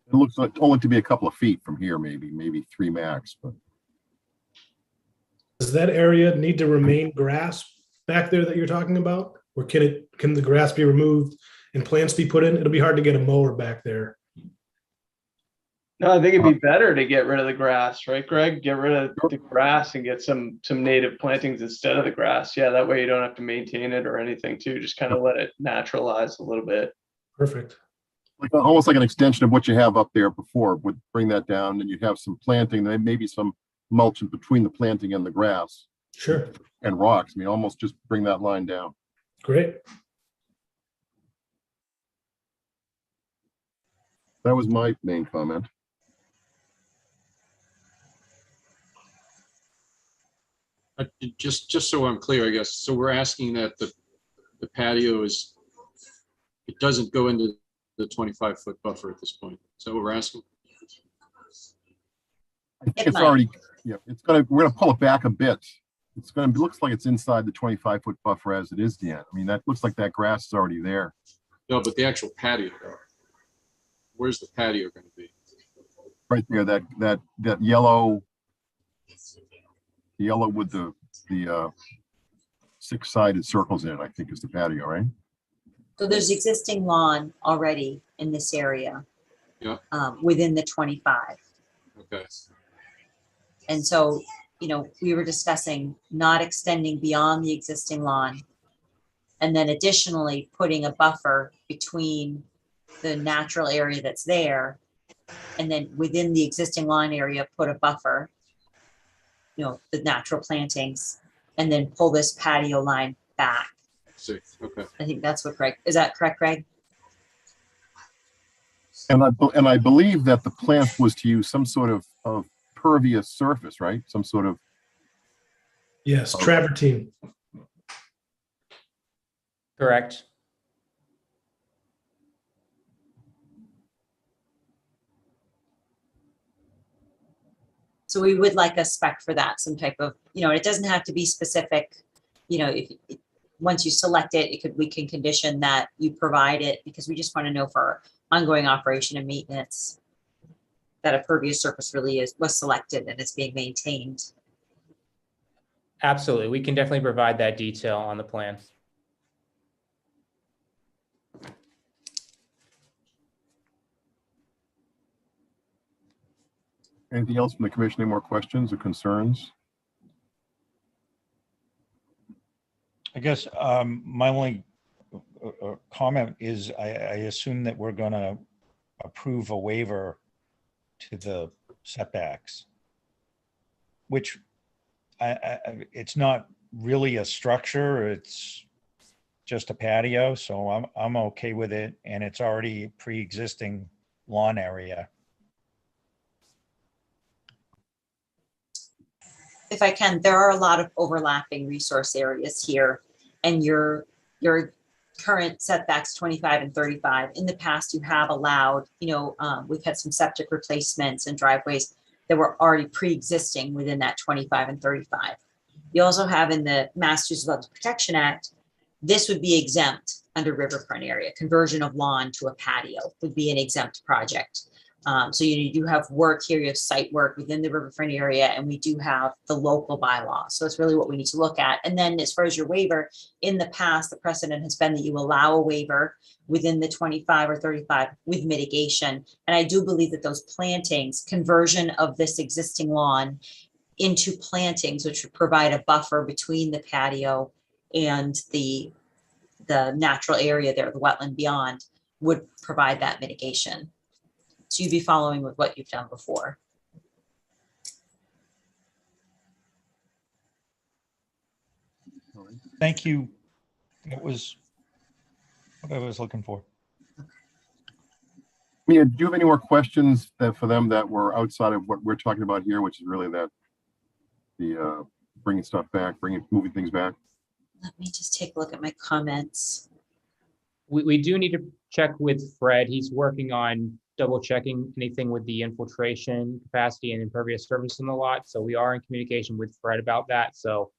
It looks like only to be a couple of feet from here, maybe 3 max, but Does that area need to remain grass back there that you're talking about? Or can the grass be removed and plants be put in? It'll be hard to get a mower back there. No, I think it'd be better to get rid of the grass, right, Greg? Get rid of the grass and get some native plantings instead of the grass. Yeah, that way you don't have to maintain it or anything too. Just kind of let it naturalize a little bit. Perfect. like almost like an extension of what you have up there before. Would bring that down, and you have some planting, then maybe some mulch in between the planting and the grass. Sure. And rocks. I mean, almost just bring that line down. Great. That was my main comment. Just so I'm clear, I guess. So we're asking that the patio it doesn't go into the 25-foot buffer at this point. Is that what we're asking? I think it's already, yeah, we're gonna pull it back a bit. It looks like it's inside the 25-foot buffer as it is, Dan. I mean, that looks like that grass is already there. No, but the actual patio, where's the patio going to be? Right there, that yellow with the 6-sided circles in it, I think is the patio, right? So there's existing lawn already in this area. Yeah. Within the 25. Okay. And so, we were discussing not extending beyond the existing lawn. And then additionally, putting a buffer between the natural area that's there. And then within the existing lawn area, put a buffer, the natural plantings, and then pull this patio line back. See, okay. I think that's what Greg, is that correct, Greg? And I believe that the plan was to use some sort of pervious surface, right? Some sort of. Yes, travertine. Correct. So we would like a spec for that, some type of, it doesn't have to be specific. Once you select it, we can condition that you provide it, because we just want to know for ongoing operation and maintenance that a pervious surface really was selected and is being maintained. Absolutely. We can definitely provide that detail on the plan. Anything else from the commission? Any more questions or concerns? I guess my only comment is I assume that we're going to approve a waiver to the setbacks, which it's not really a structure. It's just a patio. So I'm okay with it. And it's already pre-existing lawn area. If I can, there are a lot of overlapping resource areas here, and your current setbacks 25 and 35. In the past, you have allowed, we've had some septic replacements and driveways that were already pre-existing within that 25 and 35. You also have in the Massachusetts Wetlands Protection Act, this would be exempt under riverfront area. Conversion of lawn to a patio would be an exempt project. So you do have work here, you have site work within the riverfront area, and we do have the local bylaw. So it's really what we need to look at. And then as far as your waiver, in the past, the precedent has been that you allow a waiver within the 25 or 35 with mitigation. And I do believe that those plantings, conversion of this existing lawn into plantings, which would provide a buffer between the patio and the natural area there, the wetland beyond, would provide that mitigation. So you'd be following with what you've done before. Thank you. That was what I was looking for. Mia, do you have any more questions for them that were outside of what we're talking about here, which is really the bringing stuff back, moving things back? Let me just take a look at my comments. We do need to check with Fred. He's working on double checking anything with the infiltration capacity and impervious surface in the lot. So we are in communication with Fred about that. So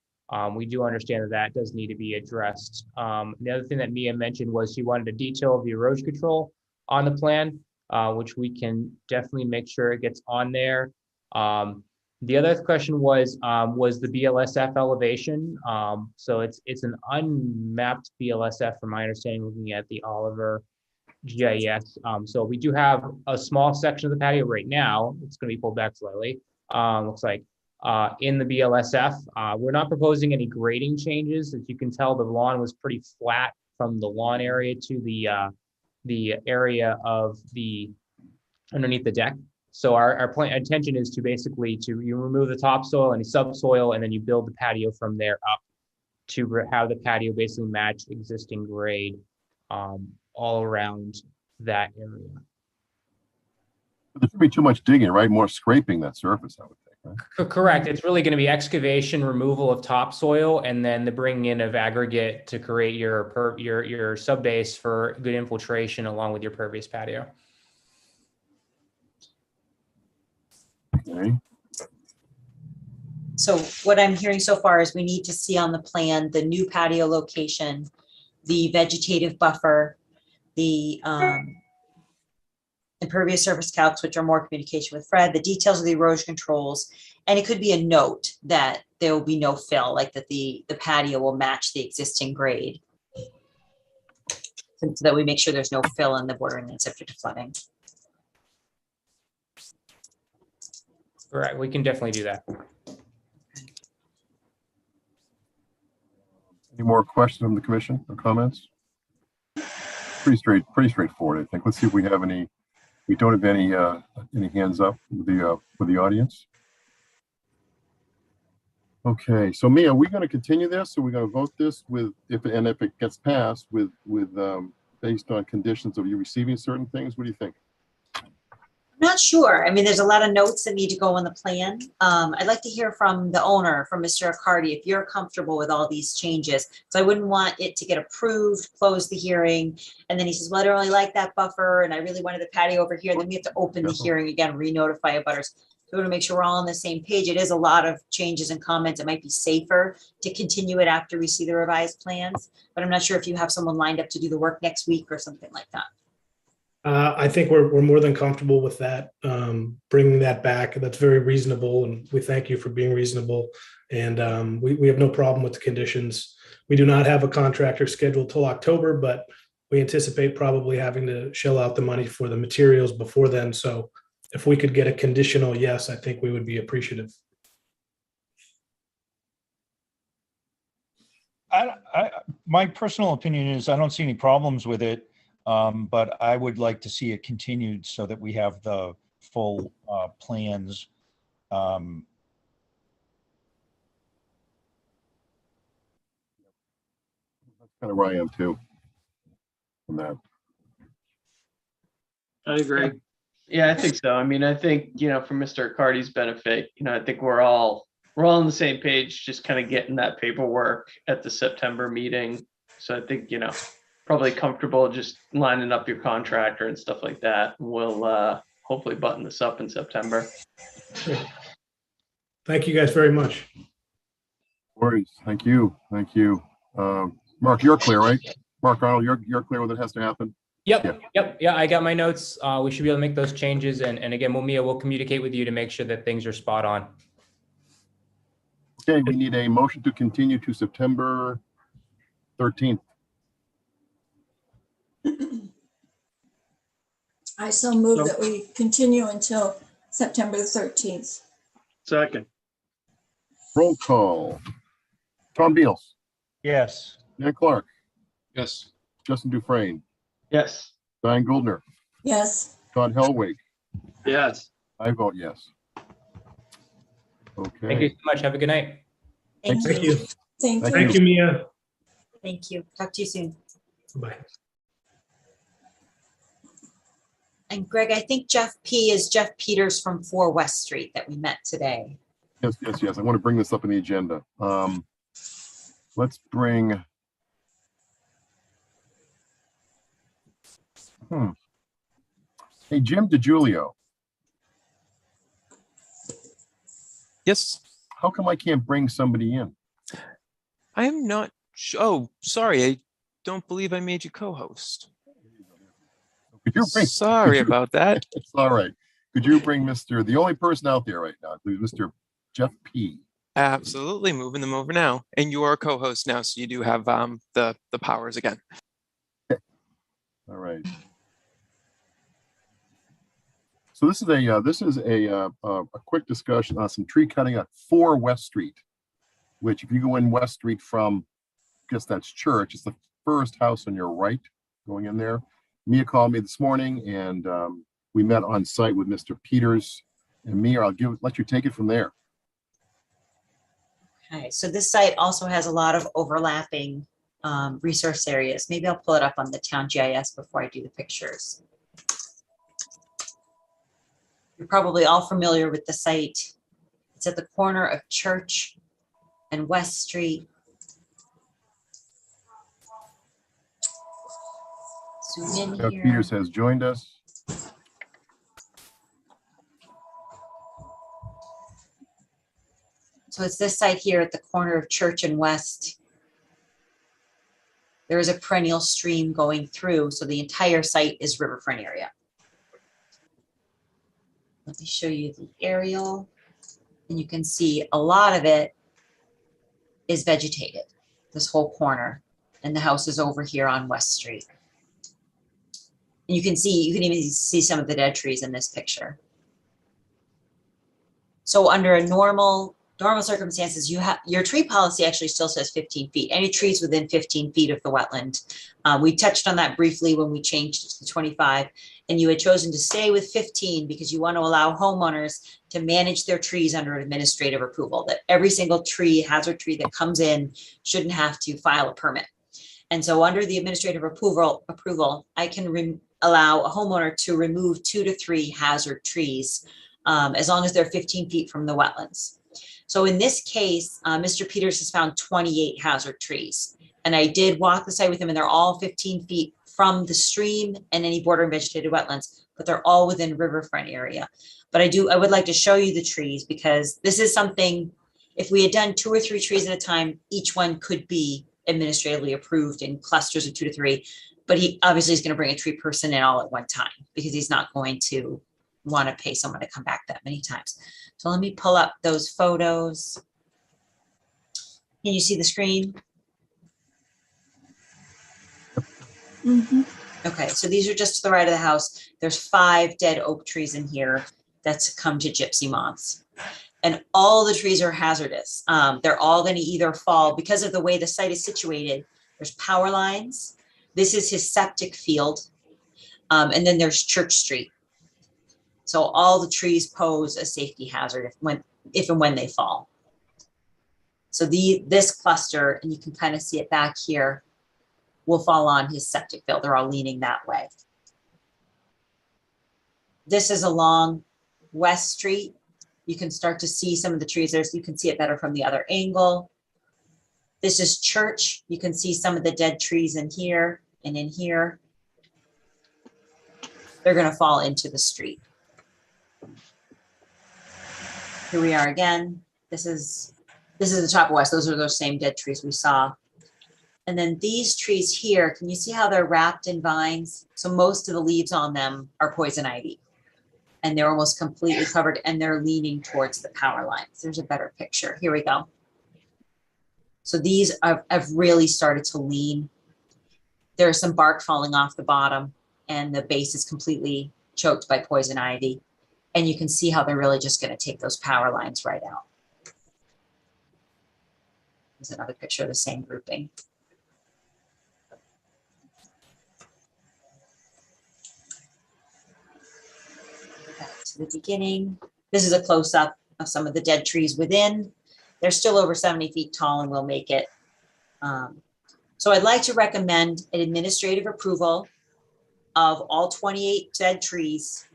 we do understand that that does need to be addressed. The other thing that Mia mentioned was she wanted a detail of the erosion control on the plan, which we can definitely make sure it gets on there. The other question was the BLSF elevation. So it's an unmapped BLSF from my understanding, looking at the Oliver GIS. So we do have a small section of the patio right now. It's going to be pulled back slightly. Looks like in the BLSF. We're not proposing any grading changes. As you can tell, the lawn was pretty flat from the lawn area to the area of the underneath the deck. So our intention is to basically you remove the topsoil and the subsoil, and then you build the patio from there up to have the patio basically match existing grade all around that area. There should be too much digging, right? More scraping that surface, I would think, right? Correct. It's really going to be excavation, removal of topsoil, and then the bringing in of aggregate to create your sub base for good infiltration along with your pervious patio. Okay. So what I'm hearing so far is we need to see on the plan the new patio location, the vegetative buffer, the impervious surface calcs, which are more communication with Fred, the details of the erosion controls, and it could be a note that there will be no fill, like that the patio will match the existing grade, so that we make sure there's no fill in the bordering and subject to flooding. Correct. We can definitely do that. Any more questions from the commission or comments? Pretty straightforward, I think. Let's see if we have any. We don't have any hands up with the audience. Okay, so Mia, are we going to continue this? Are we going to vote this with if it gets passed with based on conditions of you receiving certain things? What do you think? I'm not sure. I mean, there's a lot of notes that need to go on the plan. I'd like to hear from the owner, from Mr. Accardi, if you're comfortable with all these changes. So I wouldn't want it to get approved, close the hearing, and then he says, well, I don't really like that buffer, and I really wanted the patio over here. Then we have to open the hearing again, re-notify abutters. So we want to make sure we're all on the same page. It is a lot of changes and comments. It might be safer to continue it after we see the revised plans, but I'm not sure if you have someone lined up to do the work next week or something like that. I think we're more than comfortable with that, bringing that back. That's very reasonable, and we thank you for being reasonable. And we have no problem with the conditions. We do not have a contractor scheduled till October, but we anticipate probably having to shell out the money for the materials before then. So if we could get a conditional yes, I think we would be appreciative. My personal opinion is I don't see any problems with it. But I would like to see it continued so that we have the full plans. That's kind of where I am too. On that. I agree. Yeah, I think so. I mean, I think, for Mr. Accardi's benefit, I think we're all on the same page, just kind of getting that paperwork at the September meeting. So I think, probably comfortable just lining up your contractor and stuff like that. We'll hopefully button this up in September. Thank you guys very much. Worries. Thank you. Mark, you're clear, right? Mark Arnold, you're clear what has to happen Yep. Yeah, I got my notes. We should be able to make those changes. And again, Mumia will communicate with you to make sure that things are spot on. Okay, we need a motion to continue to September 13th. I so move that we continue until September the 13th. Second, Roll call. Tom Beals, Yes. Dan Clark, Yes. Justin Dufresne, Yes. Diane Goldner, Yes, Todd Helwig. yes. I vote yes. Thank you Okay, so much. Have a good night. Thank Thank you. you. thank Thank you. Thank you, Mia. Thank you. Talk to you soon. Bye. And Greg, I think Jeff P is Jeff Peters from 4 West Street that we met today. yes. I want to bring this up in the agenda. Let's bring. Hey, Jim DiGiulio, Yes, how come I can't bring somebody in? I am not. Oh, sorry. I don't believe I made you co-host. Could you bring? Sorry about that. It's all right. Could you bring the only person out there right now, please, Mr. Jeff P. Absolutely. Moving them over now. And you are a co-host now, so you do have the powers again. All right. So this is a quick discussion on some tree cutting at 4 West Street, which if you go in West Street from, I guess that's Church, it's the first house on your right going in there. Mia called me this morning and we met on site with Mr. Peters and Mia. Let you take it from there. Okay, so this site also has a lot of overlapping resource areas. Maybe I'll pull it up on the town GIS before I do the pictures. You're probably all familiar with the site. It's at the corner of Church and West Street. Zoom in Jeff here. Peters has joined us. So it's this site here at the corner of Church and West. There is a perennial stream going through, so the entire site is riverfront area. Let me show you the aerial, and you can see a lot of it is vegetated, this whole corner, and the house is over here on West Street. And you can even see some of the dead trees in this picture. So under a normal circumstances, your tree policy actually still says 15 feet. Any trees within 15 feet of the wetland. We touched on that briefly when we changed it to 25, and you had chosen to stay with 15 because you want to allow homeowners to manage their trees under administrative approval, that every single hazard tree that comes in shouldn't have to file a permit. And so under the administrative approval, I can allow a homeowner to remove 2 to 3 hazard trees as long as they're 15 feet from the wetlands. So in this case, Mr. Peters has found 28 hazard trees. And I did walk the site with him, and they're all 15 feet from the stream and any bordering vegetated wetlands, but they're all within riverfront area. But I would like to show you the trees because this is something, if we had done 2 or 3 trees at a time, each one could be administratively approved in clusters of 2 to 3. But he obviously is going to bring a tree person in all at one time because he's not going to want to pay someone to come back that many times. So let me pull up those photos. Can you see the screen? Mhm. Okay, so these are just to the right of the house. There's 5 dead oak trees in here that succumb to gypsy moths. And all the trees are hazardous. They're all going to either fall because of the way the site is situated. There's power lines. This is his septic field. And then there's Church Street. So all the trees pose a safety hazard if and when they fall. So this cluster, and you can kind of see it back here, will fall on his septic field. They're all leaning that way. This is along West Street. You can start to see some of the trees there, so you can see it better from the other angle. This is Church. You can see some of the dead trees in here and in here. They're going to fall into the street. Here we are again. This is the top of West. Those are those same dead trees we saw. And then these trees here, can you see how they're wrapped in vines? So most of the leaves on them are poison ivy. And they're almost completely covered and they're leaning towards the power lines. There's a better picture. Here we go. So these have really started to lean. There's some bark falling off the bottom and the base is completely choked by poison ivy. And you can see how they're really just going to take those power lines right out. There's another picture of the same grouping. Back to the beginning. This is a close-up of some of the dead trees within. They're still over 70 feet tall and will make it. So I'd like to recommend an administrative approval of all 28 dead trees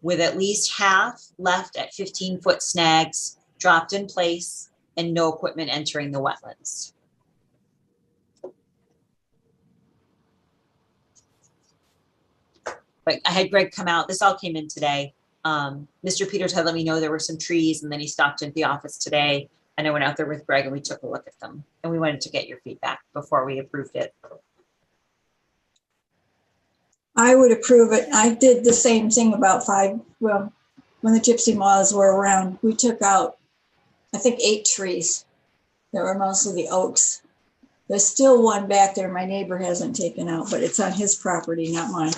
with at least half left at 15-foot snags, dropped in place, and no equipment entering the wetlands. But I had Greg come out. This all came in today. Mr. Peters had let me know there were some trees, and then he stopped into the office today. And I went out there with Greg and we took a look at them. And we wanted to get your feedback before we approved it. I would approve it. I did the same thing about when the gypsy moths were around, we took out, I think 8 trees that were mostly the oaks. There's still one back there my neighbor hasn't taken out, but it's on his property, not mine.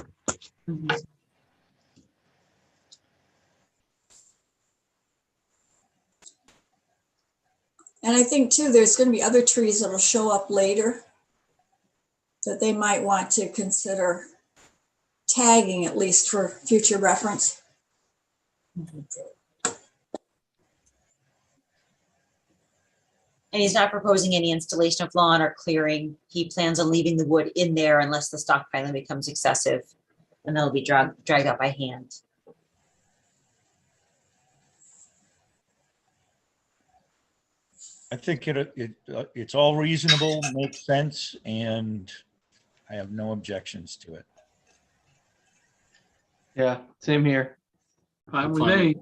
Mm-hmm. And I think too, there's going to be other trees that'll show up later that they might want to consider tagging, at least for future reference. And he's not proposing any installation of lawn or clearing. He plans on leaving the wood in there unless the stockpiling becomes excessive, and they'll be dragged out by hand. I think it's all reasonable, makes sense, and I have no objections to it. Yeah, same here. Fine with me.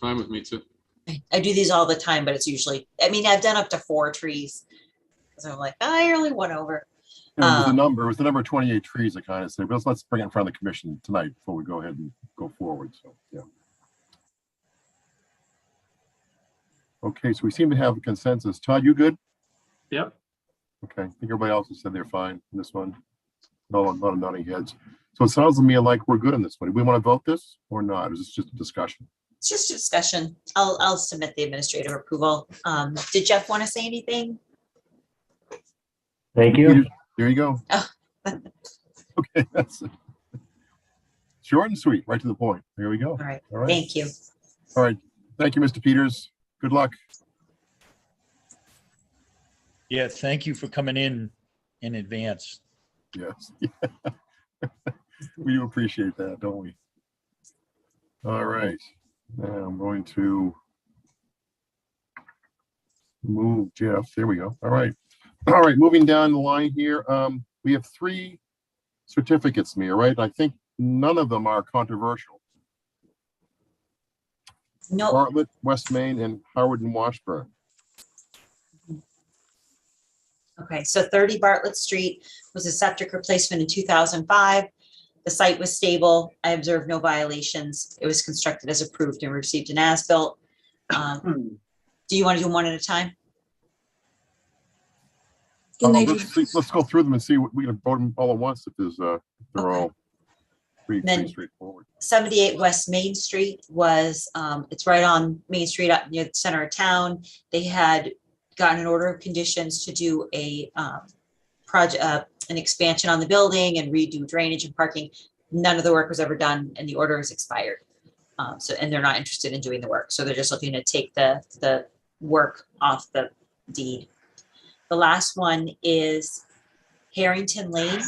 Fine with me too. I do these all the time, but it's usually, I mean, I've done up to 4 trees. So I'm like, I only went over. It was the number 28 trees I kind of said, but let's bring it in front of the commission tonight before we go ahead and go forward. So, yeah. Okay, so we seem to have a consensus. Todd, you good? Yep. Okay, I think everybody else has said they're fine in this one. No, a lot of nodding heads. So it sounds to me like we're good on this one. Do we want to vote this or not? Or is this just a discussion? It's just a discussion. I'll submit the administrative approval. Did Jeff want to say anything? Thank you. There you go. Oh. Okay, that's it. Short and sweet, right to the point. There we go. All right. All right. Thank you. All right. Thank you, Mr. Peters. Good luck. Yeah, thank you for coming in advance. Yes. We do appreciate that, don't we? All right. Now I'm going to move Jeff. There we go. All right. All right. Moving down the line here. We have 3 certificates, Mia, right? I think none of them are controversial. No. Bartlett, West Main, and Howard and Washburn. Okay, so 30 Bartlett Street was a septic replacement in 2005. The site was stable. I observed no violations. It was constructed as approved and received an as-built. Do you want to do them one at a time? Let's go through them and see what we can vote them all at once if they're all pretty straightforward. 78 West Main Street was, it's right on Main Street up near the center of town. They had gotten an order of conditions to do a project, an expansion on the building and redo drainage and parking. None of the work was ever done and the order is expired. And they're not interested in doing the work. So they're just looking to take the work off the deed. The last one is Harrington Lane.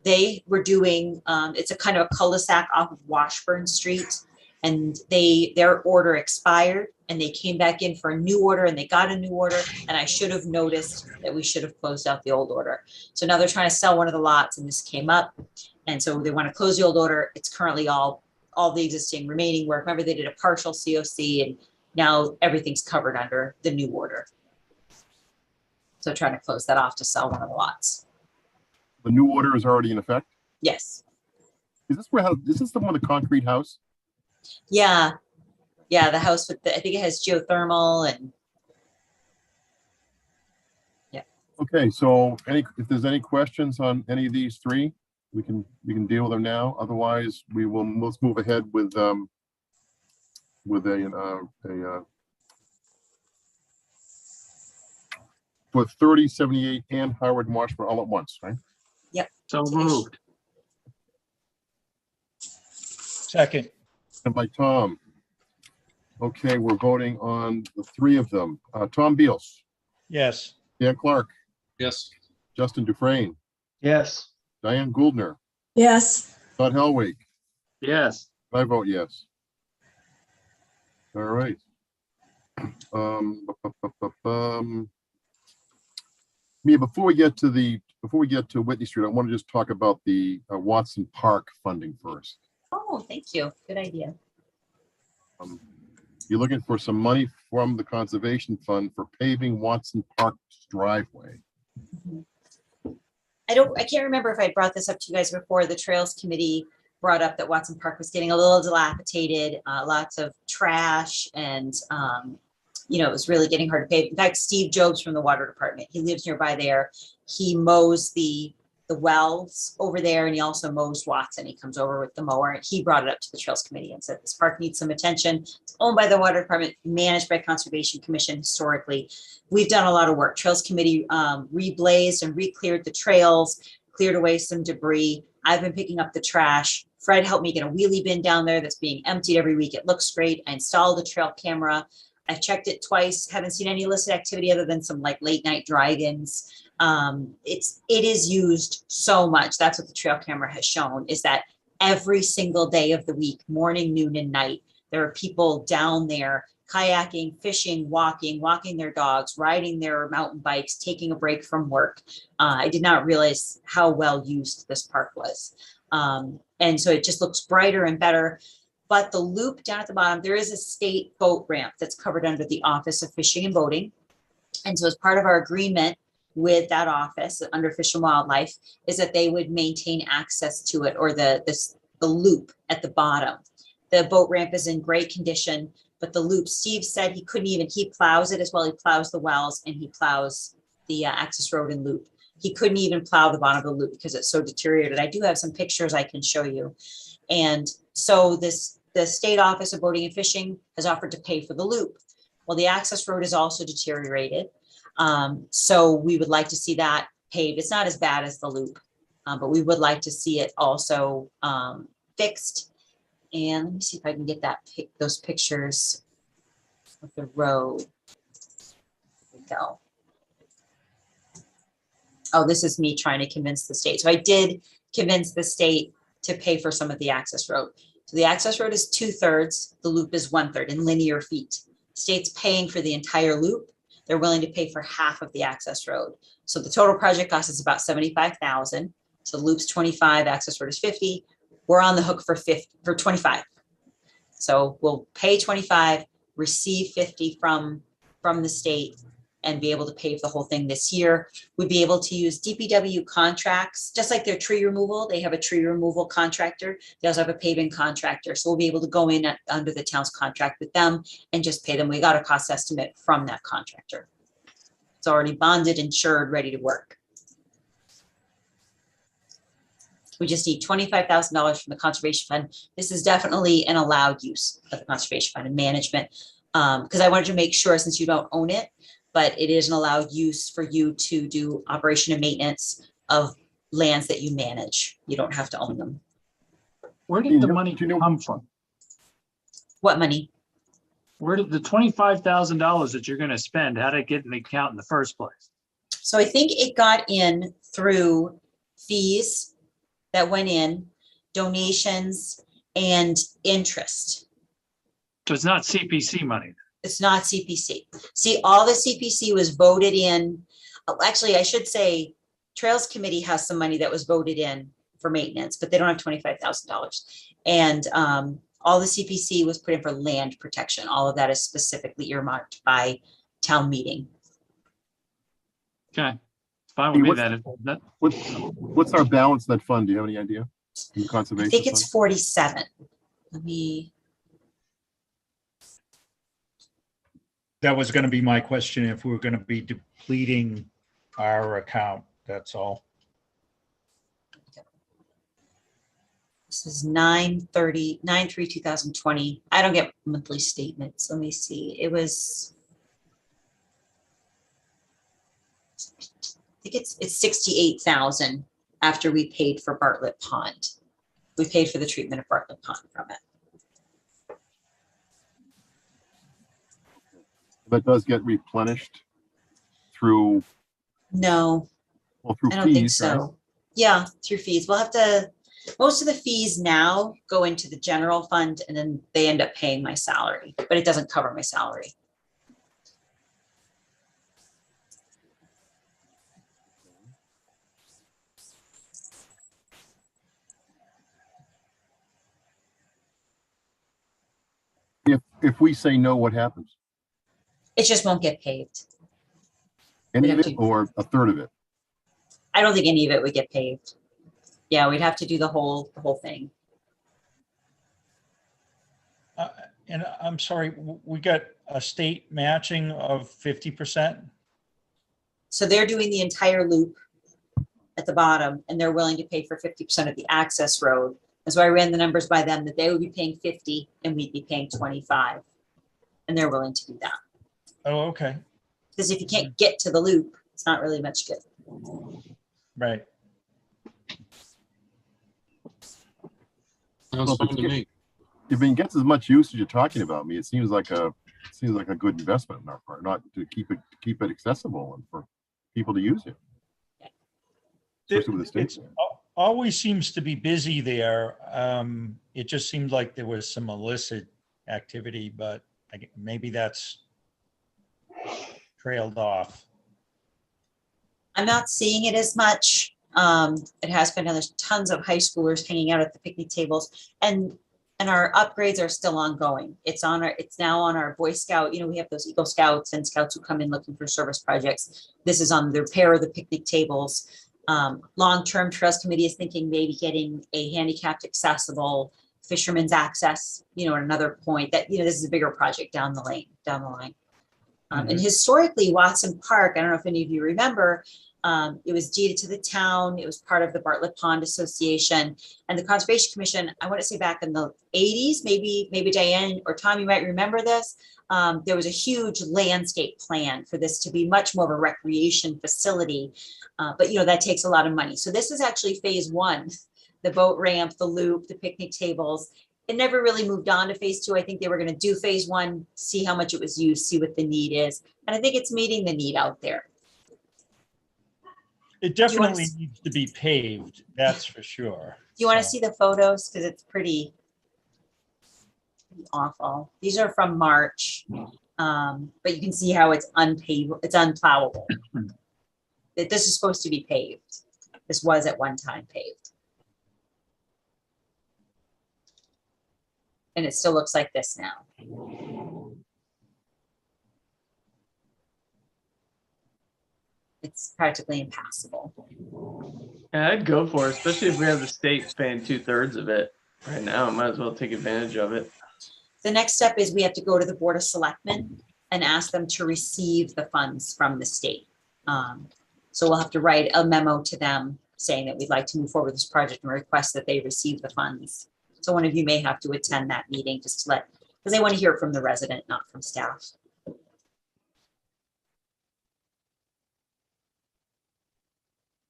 They were doing, it's a kind of a cul-de-sac off of Washburn Street, and their order expired and they came back in for a new order and they got a new order, and I should have noticed that we should have closed out the old order. So now they're trying to sell one of the lots and this came up. And so they want to close the old order. It's currently all the existing remaining work. Remember, they did a partial COC and now everything's covered under the new order. So trying to close that off to sell one of the lots. The new order is already in effect? Yes. Is this the one with the concrete house? Yeah. Yeah, the house with I think it has geothermal and Okay, so if there's any questions on any of these three, we can deal with them now. Otherwise, let's move ahead with a for 3078 and Howard Marshall all at once, right? So moved. Second, And by Tom. Okay, we're voting on the three of them. Tom Beals, yes. Dan Clark, Yes. Justin Dufresne, Yes. Diane Gouldner, yes, Todd Helwig. Yes. I vote yes. All right. Mia, before we get to Whitney Street, I want to just talk about the Watson Park funding first. oh, thank you. Good idea. You're looking for some money from the Conservation Fund for paving Watson Park's driveway. I can't remember if I brought this up to you guys before. The Trails Committee brought up that Watson Park was getting a little dilapidated, lots of trash, and it was really getting hard to pave. In fact, Steve Jobs from the Water Department, he lives nearby there. He mows the wells over there, and he also mows Watson. He comes over with the mower, and he brought it up to the Trails Committee and said this park needs some attention. It's owned by the Water Department, managed by Conservation Commission historically. We've done a lot of work. Trails Committee reblazed and re-cleared the trails, cleared away some debris. I've been picking up the trash. Fred helped me get a wheelie bin down there that's being emptied every week. It looks great. I installed the trail camera. I've checked it twice, haven't seen any illicit activity other than some like late night drive-ins. It is used so much. That's what the trail camera has shown, is that every single day of the week, morning, noon, and night, there are people down there kayaking, fishing, walking their dogs, riding their mountain bikes, taking a break from work. I did not realize how well used this park was. And so it just looks brighter and better. But the loop down at the bottom, there is a state boat ramp that's covered under the Office of Fishing and Boating. And so as part of our agreement with that office under Fish and Wildlife is that they would maintain access to it, or the loop at the bottom. The boat ramp is in great condition, but the loop, Steve said he plows it as well. He plows the wells and he plows the access road and loop. He couldn't even plow the bottom of the loop because it's so deteriorated. I do have some pictures I can show you. And so the State Office of Boating and Fishing has offered to pay for the loop. Well, the access road is also deteriorated. So we would like to see that paved. It's not as bad as the loop, but we would like to see it also fixed. And let me see if I can get those pictures of the road. There we go. Oh, this is me trying to convince the state. So I did convince the state to pay for some of the access road. So the access road is 2/3, the loop is 1/3 in linear feet. State's paying for the entire loop. They're willing to pay for half of the access road. So the total project cost is about $75,000. So the loop's 25, access road is 50. We're on the hook for 25. So we'll pay 25, receive 50 from the state, and be able to pave the whole thing this year. We'd be able to use DPW contracts, just like their tree removal. They have a tree removal contractor. They also have a paving contractor. So we'll be able to go in under the town's contract with them and just pay them. We got a cost estimate from that contractor. It's already bonded, insured, ready to work. We just need $25,000 from the Conservation Fund. This is definitely an allowed use of the Conservation Fund and management, because I wanted to make sure, since you don't own it, but it is an allowed use for you to do operation and maintenance of lands that you manage. You don't have to own them. Where did the money come from? What money? Where did the $25,000 that you're going to spend, how did it get in the account in the first place? So I think it got in through fees that went in, donations, and interest. So it's not CPC money. It's not CPC. See, all the CPC was voted in. Actually, I should say Trails Committee has some money that was voted in for maintenance, but they don't have $25,000. And all the CPC was put in for land protection. All of that is specifically earmarked by town meeting. Okay. fine with me What's- then. That, What's our balance in that fund? Do you have any idea? In the I conservation think fund? it's 47. Let me, That was going to be my question, if we were going to be depleting our account, that's all. this is 9/3/2020. I don't get monthly statements. Let me see. It was, I think it's 68,000 after we paid for Bartlett Pond. We paid for the treatment of Bartlett Pond from it. That does get replenished through, No, well, through I don't think fees, right? so. Yeah, through fees. We'll have to, most of the fees now go into the general fund and then they end up paying my salary, but it doesn't cover my salary. If we say no, what happens? It just won't get paved. Any of have it to- or a third of it? I don't think any of it would get paved. Yeah, we'd have to do the whole thing. And I'm sorry, we got a state matching of 50%? So they're doing the entire loop at the bottom and they're willing to pay for 50% of the access road. And so I ran the numbers by them that they would be paying 50 and we'd be paying 25. And they're willing to do that. Oh, okay, Because if you can't get to the loop, it's not really much good. right. Sounds Well, fine if to it me. If it gets as much use as you're talking about, me, it seems like a good investment on our part, not to keep it accessible and for people to use it. Especially with the It's state. always seems to be busy there. It just seemed like there was some illicit activity, but maybe that's trailed off. I'm not seeing it as much. It has been, there's tons of high schoolers hanging out at the picnic tables and our upgrades are still ongoing. It's now on our Boy Scout, we have those Eagle Scouts and Scouts who come in looking for service projects. This is on the repair of the picnic tables. Long-term Trails Committee is thinking maybe getting a handicapped accessible fisherman's access, at another point that, this is a bigger project down the line. And historically, Watson Park, I don't know if any of you remember, it was deeded to the town. It was part of the Bartlett Pond Association and the Conservation Commission. I want to say back in the 80s, maybe Diane or Tom, you might remember this. There was a huge landscape plan for this to be much more of a recreation facility. But that takes a lot of money. So this is actually phase one, the boat ramp, the loop, the picnic tables. It never really moved on to phase two. I think they were going to do phase one, see how much it was used, see what the need is. And I think it's meeting the need out there. It you wanna definitely needs to be paved, that's for sure. Do you want to So, see the photos? Because it's pretty awful. These are from March. But you can see how it's unpaved, it's unplowable. This is supposed to be paved. This was at one time paved. And it still looks like this now. It's practically impassable. Yeah, I'd go for it, especially if we have the state paying 2/3 of it right now. Might as well take advantage of it. The next step is we have to go to the Board of Selectmen and ask them to receive the funds from the state. So we'll have to write a memo to them saying that we'd like to move forward with this project and request that they receive the funds. So one of you may have to attend that meeting just to because they want to hear it from the resident, not from staff.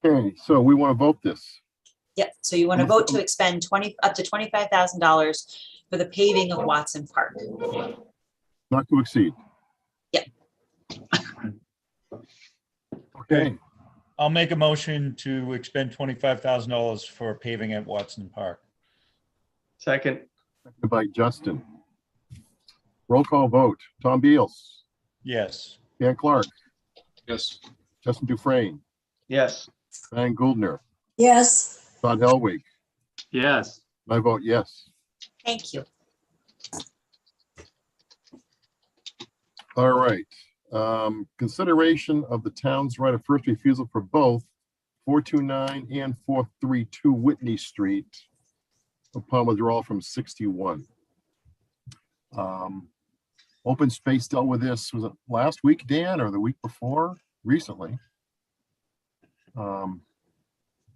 Okay, so we want to vote this. Yep, so you want to vote to expend up to $25,000 for the paving of Watson Park. Not to exceed. Yep. Okay, I'll make a motion to expend $25,000 for paving at Watson Park. Second, seconded by Justin. Roll call vote. Tom Beals, Yes. Dan Clark, Yes. Justin Dufresne, yes. Diane Goldner, Yes, Todd Helwig. yes. I vote yes. Thank you. All right. Consideration of the town's right of first refusal for both 429 and 432 Whitney Street upon withdrawal from 61. Open Space dealt with this, was it last week, Dan, or the week before? Recently. Dan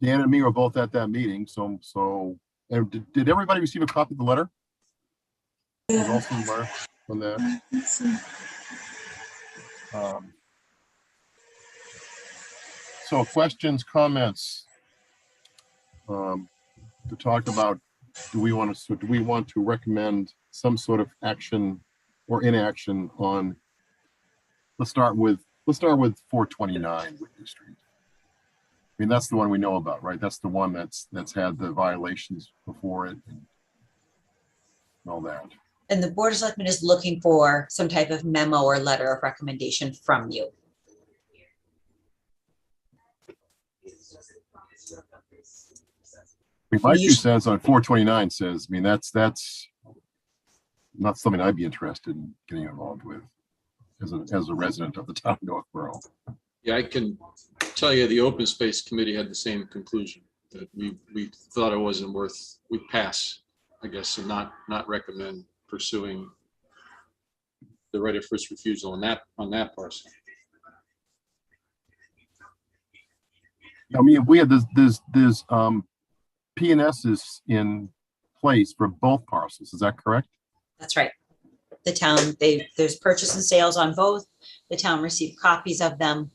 and me were both at that meeting, so and did everybody receive a copy of the letter? There's also a letter from that. Let's see. So questions, comments to talk about, do we want to recommend some sort of action or inaction on, let's start with 429 Whitney Street. I mean, that's the one we know about, right? That's the one that's had the violations before it and all that. And the Board of Selectmen is looking for some type of memo or letter of recommendation from you. I mean, my 2 cents on 429 says, I mean, that's not something I'd be interested in getting involved with as a resident of the town of Northborough. Yeah, I can tell you the Open Space Committee had the same conclusion, that we thought it wasn't worth, we'd pass, I guess, and not recommend pursuing the right of first refusal on that parcel. I mean, we had there's P&Ss in place for both parcels. Is that correct? That's right. The town, there's purchase and sales on both. The town received copies of them.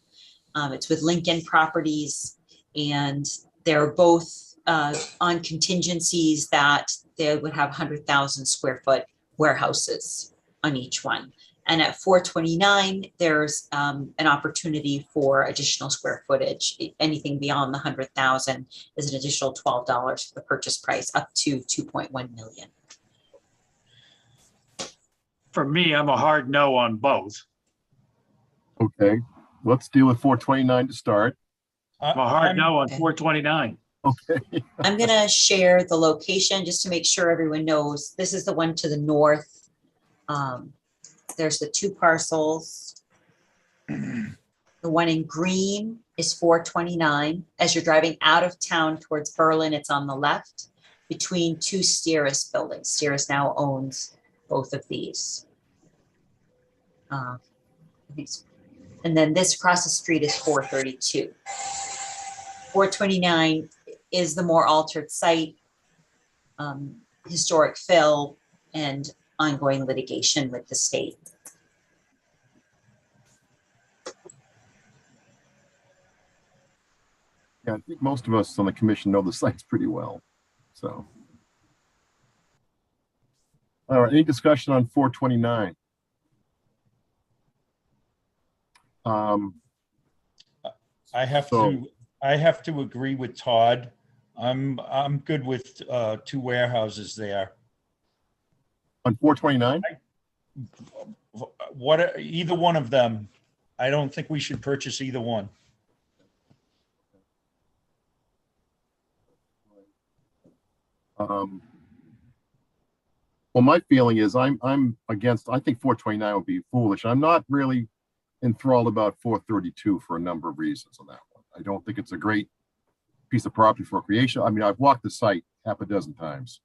It's with Lincoln Properties, and they're both on contingencies that they would have 100,000 square foot warehouses on each one. And at 429, there's an opportunity for additional square footage. Anything beyond the 100,000 is an additional $12 for the purchase price, up to 2.1 million. For me, I'm a hard no on both. Okay, let's deal with 429 to start. I'm a hard no on 429. Okay. I'm gonna share the location just to make sure everyone knows. This is the one to the north. There's the two parcels. The one in green is 429. As you're driving out of town towards Berlin, it's on the left between two Steeris buildings. Steeris now owns both of these. And then this across the street is 432. 429 is the more altered site, historic fill, and ongoing litigation with the state. Yeah, I think most of us on the commission know the sites pretty well, so. All right, any discussion on 429? I have to agree with Todd. I'm good with two warehouses there. On 429? Either one of them. I don't think we should purchase either one. Well, my feeling is I'm against, I think 429 would be foolish. I'm not really enthralled about 432 for a number of reasons on that one. I don't think it's a great piece of property for recreation. I mean, I've walked the site half a dozen times.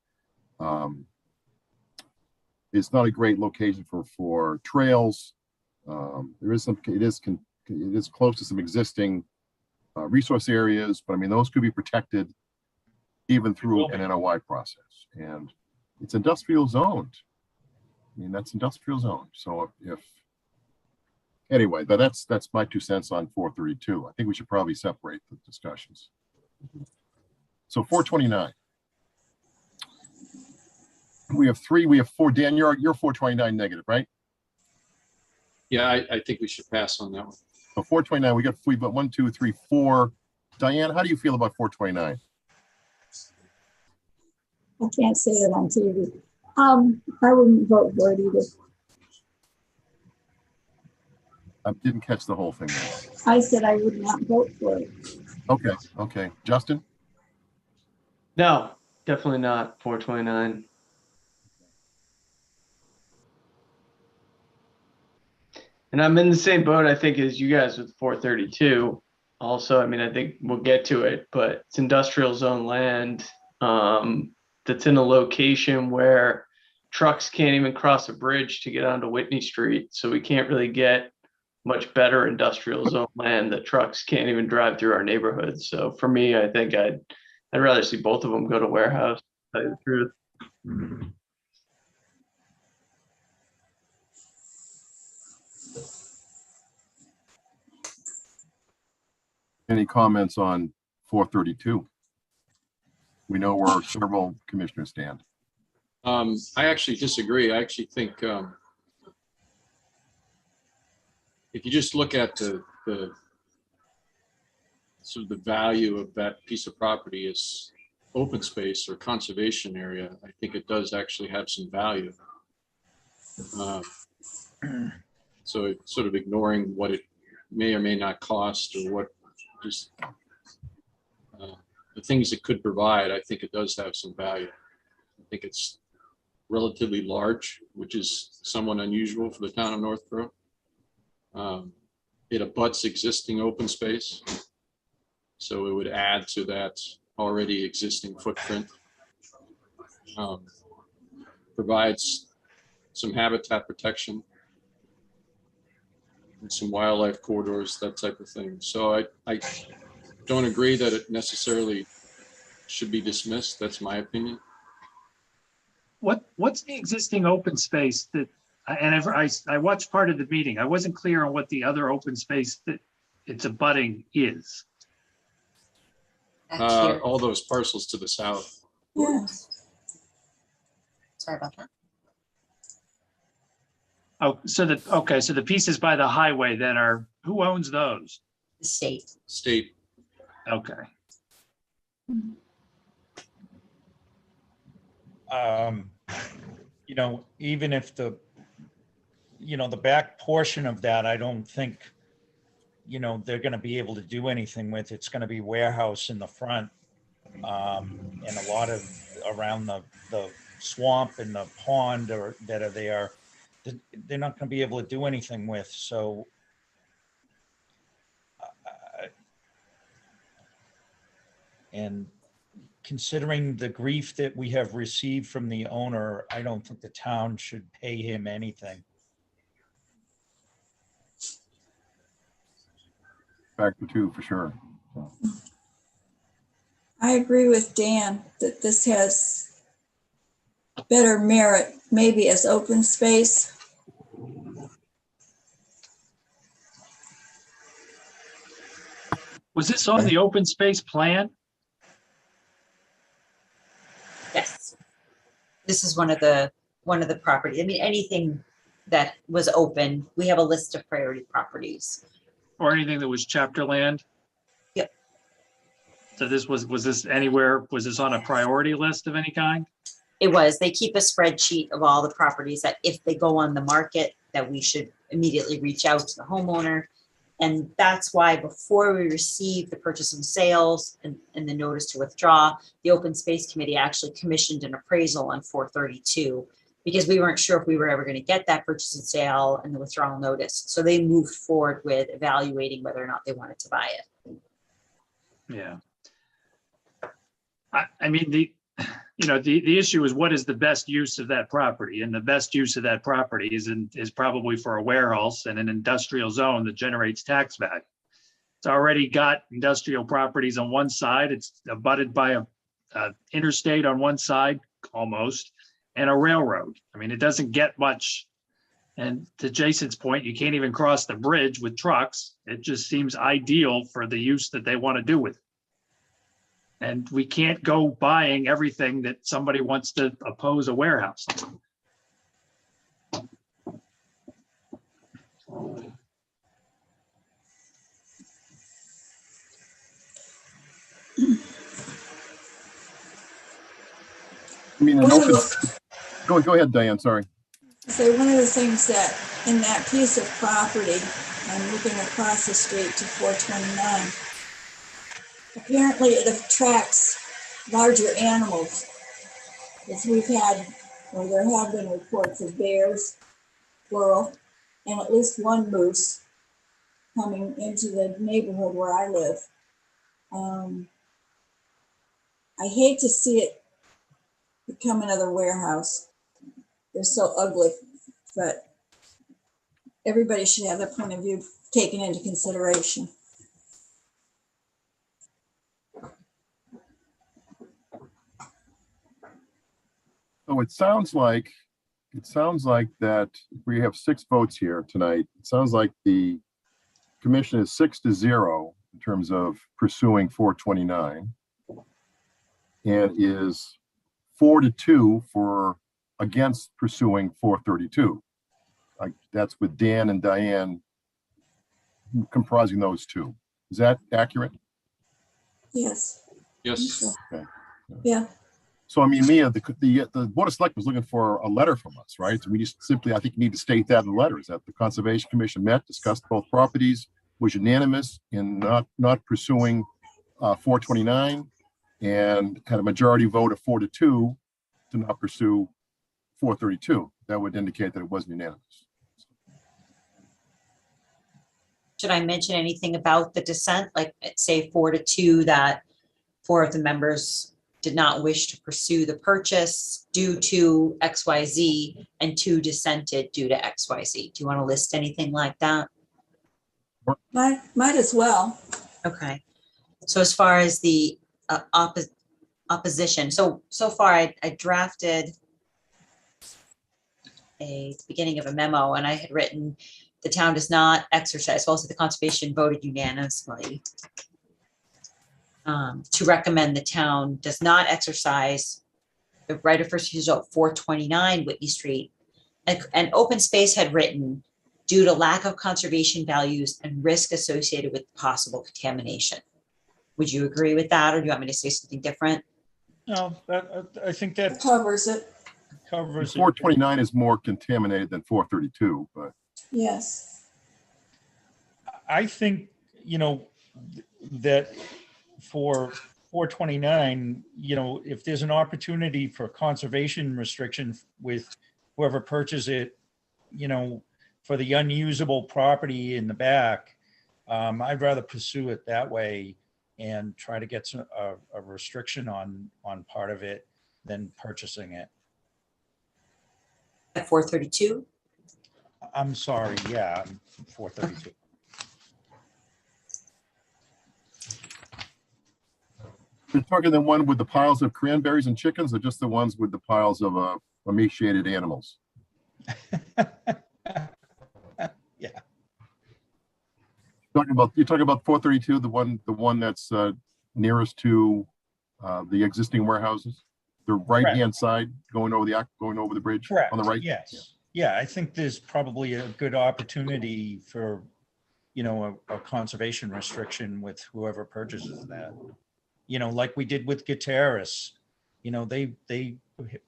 It's not a great location for trails. There is it is close to some existing resource areas, but I mean, those could be protected even through an NOI process. And it's industrial zoned. I mean, that's industrial zoned. So anyway, but that's my 2 cents on 432. I think we should probably separate the discussions. So 429. We have four. Dan, you're 429 negative, right? Yeah, I think we should pass on that one. So 429, we've got 1, 2, 3, 4. Diane, how do you feel about 429? I can't say it on TV. I wouldn't vote for it either. I didn't catch the whole thing. I said I would not vote for it. Okay. Justin? No, definitely not 429. And I'm in the same boat, I think, as you guys with 432. Also, I mean, I think we'll get to it, but it's industrial zone land that's in a location where trucks can't even cross a bridge to get onto Whitney Street. So we can't really get much better industrial zone land that trucks can't even drive through our neighborhoods. So for me, I think I'd rather see both of them go to warehouse, to tell you the truth. Any comments on 432? We know where several commissioners stand. I actually disagree. I actually think if you just look at the sort of the value of that piece of property as open space or conservation area, I think it does actually have some value. So it's sort of ignoring what it may or may not cost, or what just the things it could provide, I think it does have some value. I think it's relatively large, which is somewhat unusual for the town of Northborough. It abuts existing open space, so it would add to that already existing footprint. Provides some habitat protection and some wildlife corridors, that type of thing. So I don't agree that it necessarily should be dismissed. That's my opinion. What's the existing open space that, and I watched part of the meeting. I wasn't clear on what the other open space that it's abutting is. Back here. All those parcels to the south. Yeah. Sorry about that. Oh, so the pieces by the highway then are, who owns those? The state. State. Okay. You know, even if the back portion of that, I don't think, they're going to be able to do anything with. It's going to be warehouse in the front, and a lot of around the swamp and the pond that are there, they're not going to be able to do anything with. So and considering the grief that we have received from the owner, I don't think the town should pay him anything. Factor two, for sure. I agree with Dan that this has better merit, maybe as open space. Was this on the open space plan? Yes. This is one of the properties. I mean, anything that was open, we have a list of priority properties. Or anything that was chapter land? Yep. So this was this anywhere, was this on a priority list of any kind? It was, they keep a spreadsheet of all the properties that if they go on the market, that we should immediately reach out to the homeowner. And that's why before we received the purchase and sales and the notice to withdraw, the Open Space Committee actually commissioned an appraisal on 432, because we weren't sure if we were ever going to get that purchase and sale and the withdrawal notice. So they moved forward with evaluating whether or not they wanted to buy it. Yeah. I mean, the issue is, what is the best use of that property? And the best use of that property is probably for a warehouse and an industrial zone that generates tax value. It's already got industrial properties on one side. It's abutted by a interstate on one side, almost, and a railroad. I mean, it doesn't get much. And to Jason's point, you can't even cross the bridge with trucks. It just seems ideal for the use that they want to do with it. And we can't go buying everything that somebody wants to oppose a warehouse. I mean, an open, go ahead, Diane, sorry. So one of the things that in that piece of property, I'm looking across the street to 429. Apparently it attracts larger animals, because we've had, or there have been reports of bears, plural, and at least one moose coming into the neighborhood where I live. I hate to see it become another warehouse. They're so ugly, but everybody should have their point of view taken into consideration. So it sounds like that we have 6 votes here tonight. It sounds like the commission is 6-0 in terms of pursuing 429, and is 4-2 for against pursuing 432. That's with Dan and Diane comprising those two. Is that accurate? Yes. Yes. Okay. Yeah. So I mean, Mia, the Board of Selectmen was looking for a letter from us, right? So we just simply, I think, need to state that in the letter, is that the Conservation Commission met, discussed both properties, was unanimous in not pursuing 429, and had a majority vote of 4-2 to not pursue 432. That would indicate that it wasn't unanimous. Should I mention anything about the dissent, like say 4-2, that 4 of the members did not wish to pursue the purchase due to XYZ and 2 dissented due to XYZ? Do you want to list anything like that? Might as well. Okay. So as far as the opposition, so far I drafted the beginning of a memo, and I had written, the town does not exercise, also the conservation voted unanimously to recommend the town does not exercise the right of first refusal at 429 Whitney Street. And Open Space had written, due to lack of conservation values and risk associated with possible contamination. Would you agree with that, or do you want me to say something different? No, I think that Covers it. covers it. 429 is more contaminated than 432, but Yes. I think, that for 429, if there's an opportunity for conservation restriction with whoever purchases it, for the unusable property in the back, I'd rather pursue it that way and try to get a restriction on part of it than purchasing it. At 432? I'm sorry, yeah, 432. you're talking the one with the piles of cranberries and chickens, or just the ones with the piles of emaciated animals? Yeah. You're talking about 432, the one that's nearest to the existing warehouses, the right-hand side going over the bridge. Correct. On the right. Yes. Yeah, I think there's probably a good opportunity for, a conservation restriction with whoever purchases that. Like we did with Gutierrez, they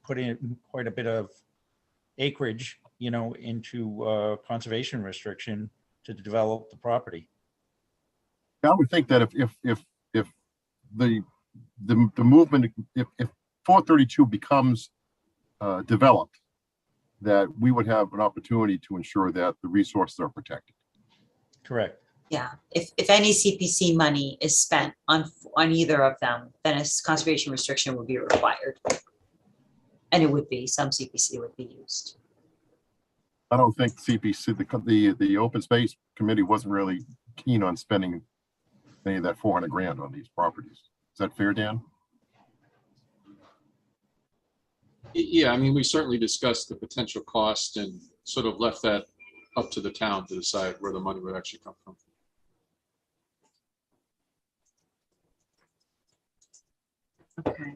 put in quite a bit of acreage, into conservation restriction to develop the property. I would think that if the movement, if 432 becomes developed, that we would have an opportunity to ensure that the resources are protected. Correct. Yeah, if any CPC money is spent on either of them, then a conservation restriction would be required. And it would be, some CPC would be used. I don't think CPC, the Open Space Committee wasn't really keen on spending any of that 400 grand on these properties. Is that fair, Dan? Yeah, I mean, we certainly discussed the potential cost and sort of left that up to the town to decide where the money would actually come from. Okay.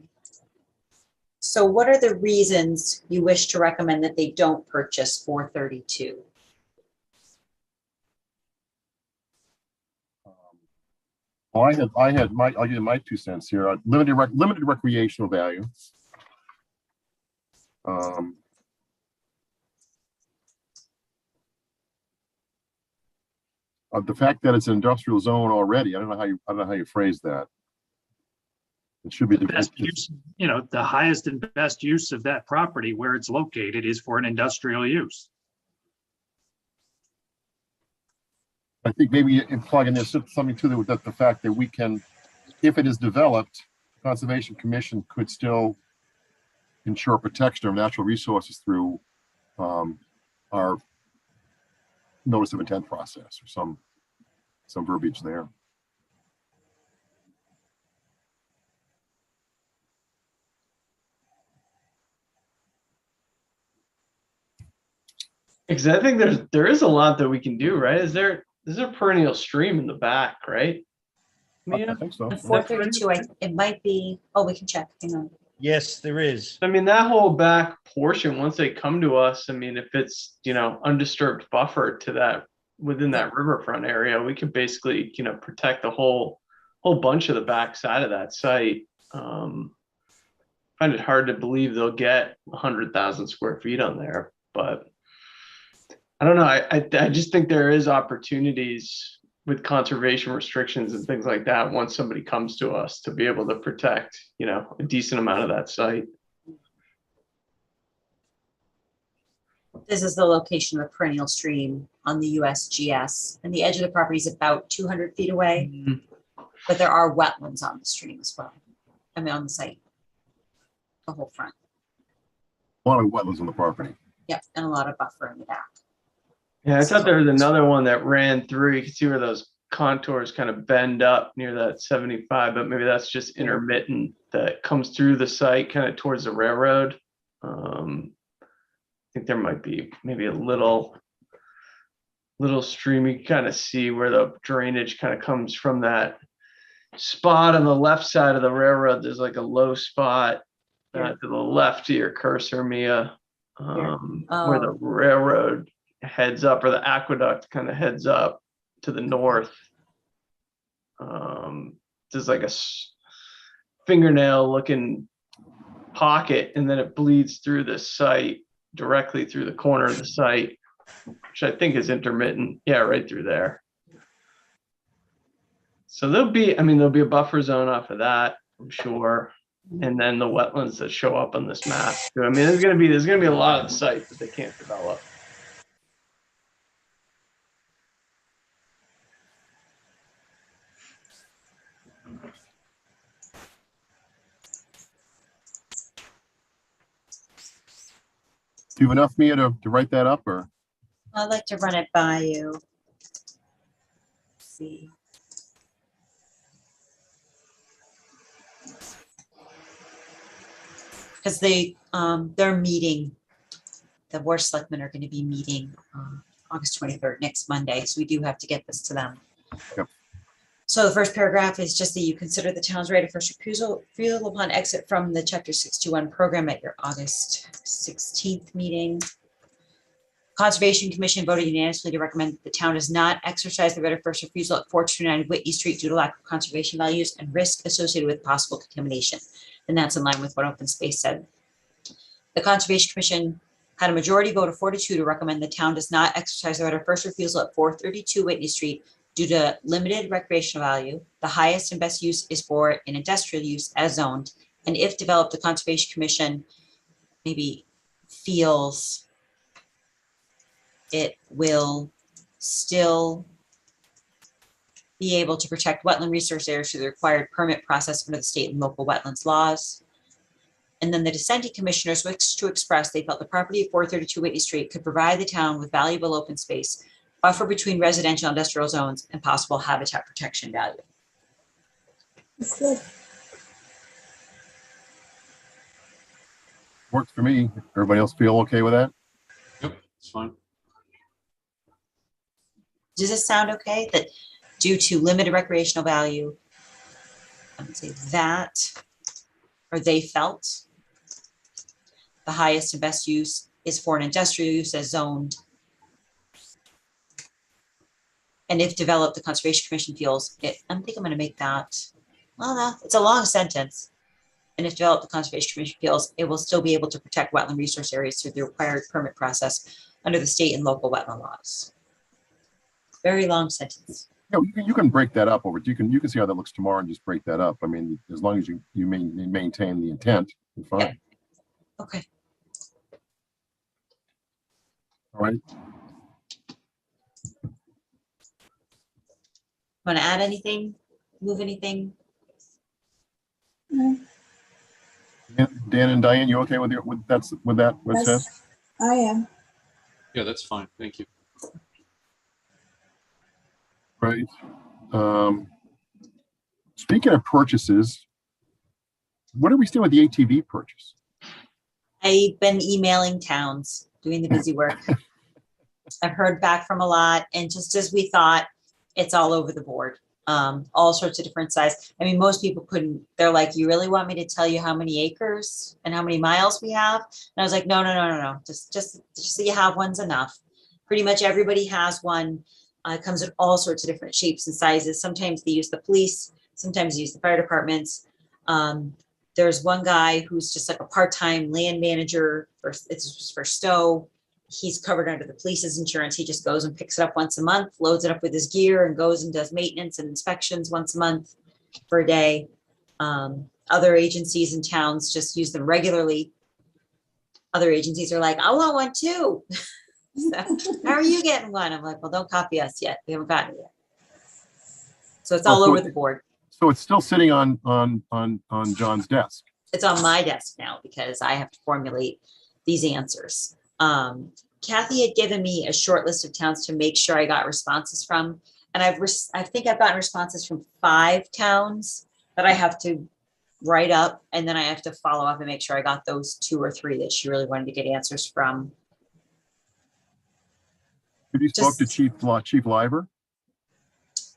So what are the reasons you wish to recommend that they don't purchase 432? Well, I'll give my 2 cents here. Limited recreational value. The fact that it's an industrial zone already, I don't know how you phrase that. It should be The best use, the highest and best use of that property where it's located is for an industrial use. I think maybe plug in this something too, that the fact that we can, if it is developed, Conservation Commission could still ensure protection of natural resources through our notice of intent process, or some verbiage there. Because I think there is a lot that we can do, right? Is there a perennial stream in the back, right? I Mia? think so. And 432, it might be, oh, we can check, hang on. Yes, there is. I mean, that whole back portion, once they come to us, I mean, if it's, undisturbed buffer to that, within that riverfront area, we could basically, protect the whole bunch of the back side of that site. Find it hard to believe they'll get 100,000 square feet on there, but I don't know. I just think there is opportunities with conservation restrictions and things like that once somebody comes to us to be able to protect, a decent amount of that site. This is the location of a perennial stream on the USGS, and the edge of the property is about 200 feet away, but there are wetlands on the stream as well. I mean, on the site, the whole front. A lot of wetlands on the property. Yep, and a lot of buffer in the back. Yeah, I thought there was another one that ran through. You can see where those contours kind of bend up near that 75, but maybe that's just intermittent that comes through the site kind of towards the railroad. I think there might be maybe a little stream. You can kind of see where the drainage kind of comes from that spot on the left side of the railroad. There's like a low spot to the left of your cursor, Mia, where the railroad heads up, or the aqueduct kind of heads up to the north. There's like a fingernail looking pocket, and then it bleeds through the site directly through the corner of the site, which I think is intermittent. Yeah, right through there. So there'll be a buffer zone off of that, I'm sure. And then the wetlands that show up on this map. So, I mean, there's gonna be a lot of sites that they can't develop. Do you have enough, Mia, to write that up, or? I'd like to run it by you. Let's see. Because they're meeting, the Board of Selectmen are going to be meeting August 23rd, next Monday, so we do have to get this to them. Yep. So the first paragraph is just that you consider the town's right of first refusal upon exit from the Chapter 621 program at your August 16th meeting. Conservation Commission voted unanimously to recommend that the town does not exercise the right of first refusal at 429 Whitney Street due to lack of conservation values and risk associated with possible contamination. And that's in line with what Open Space said. The Conservation Commission had a majority vote of 4-2 to recommend the town does not exercise the right of first refusal at 432 Whitney Street due to limited recreational value. The highest and best use is for an industrial use as zoned. And if developed, the Conservation Commission maybe feels it will still be able to protect wetland resource areas through the required permit process under the state and local wetlands laws. And then the dissenting commissioners wished to express they felt the property at 432 Whitney Street could provide the town with valuable open space, buffer between residential and industrial zones, and possible habitat protection value. That's good. Works for me. Everybody else feel okay with that? Yep, it's fine. Does this sound okay? That due to limited recreational value, I would say that, or they felt the highest and best use is for an industrial use as zoned. And if developed, the Conservation Commission feels it, I think I'm going to make that, well, no, it's a long sentence. And if developed, the Conservation Commission feels it will still be able to protect wetland resource areas through the required permit process under the state and local wetland laws. Very long sentence. Yeah, you can break that up over. You can see how that looks tomorrow and just break that up. I mean, as long as you maintain the intent, you're fine. Yeah. Okay. All right. Want to add anything? Move anything? Mm, Dan and Diane, you okay with that, what it says? Yes, I am. Yeah, that's fine. Thank you. Right. Speaking of purchases, what are we still with the ATV purchase? I've been emailing towns, doing the busy work. I've heard back from a lot, and just as we thought, it's all over the board. All sorts of different size. I mean, most people couldn't, they're like, you really want me to tell you how many acres and how many miles we have? And I was like, no. Just so you have one's enough. Pretty much everybody has one. It comes in all sorts of different shapes and sizes. Sometimes they use the police, sometimes they use the fire departments. There's one guy who's just like a part-time land manager it's for Stowe. He's covered under the police's insurance. He just goes and picks it up once a month, loads it up with his gear, and goes and does maintenance and inspections once a month for a day. Other agencies and towns just use them regularly. Other agencies are like, I want one too. So, how are you getting one? I'm like, well, don't copy us yet. We haven't gotten it yet. So it's all over the board. So it's still sitting on John's desk. It's on my desk now because I have to formulate these answers. Kathy had given me a short list of towns to make sure I got responses from. And I think I've gotten responses from 5 towns that I have to write up. And then I have to follow up and make sure I got those 2 or 3 that she really wanted to get answers from. Have you spoke to Chief Liver?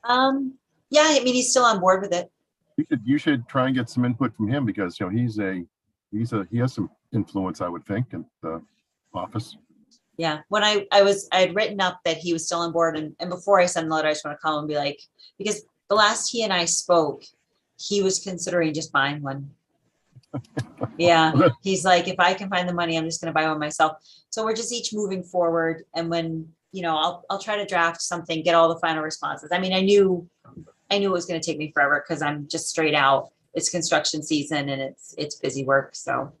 Yeah, I mean, he's still on board with it. You should try and get some input from him because, you know, he has some influence, I would think, in the office. Yeah, when I had written up that he was still on board, and before I send the letter, I just want to call him and be like, because the last he and I spoke, he was considering just buying one. Yeah, he's like, if I can find the money, I'm just going to buy one myself. So we're just each moving forward, and when, you know, I'll try to draft something, get all the final responses. I mean, I knew it was going to take me forever because I'm just straight out. It's construction season and it's busy work. So,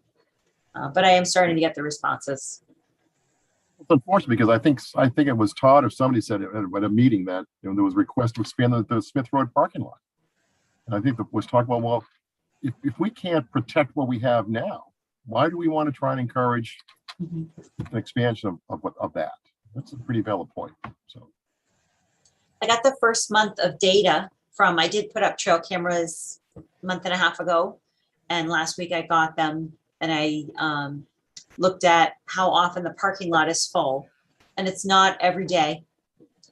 but I am starting to get the responses. It's unfortunate because I think it was Todd or somebody said at a meeting that, you know, there was a request to expand the Smith Road parking lot. And I think that was talking about, well, if we can't protect what we have now, why do we want to try and encourage an expansion of that? That's a pretty valid point. So I got the first month of data I did put up trail cameras a month and a half ago. And last week I got them and I looked at how often the parking lot is full. And it's not every day.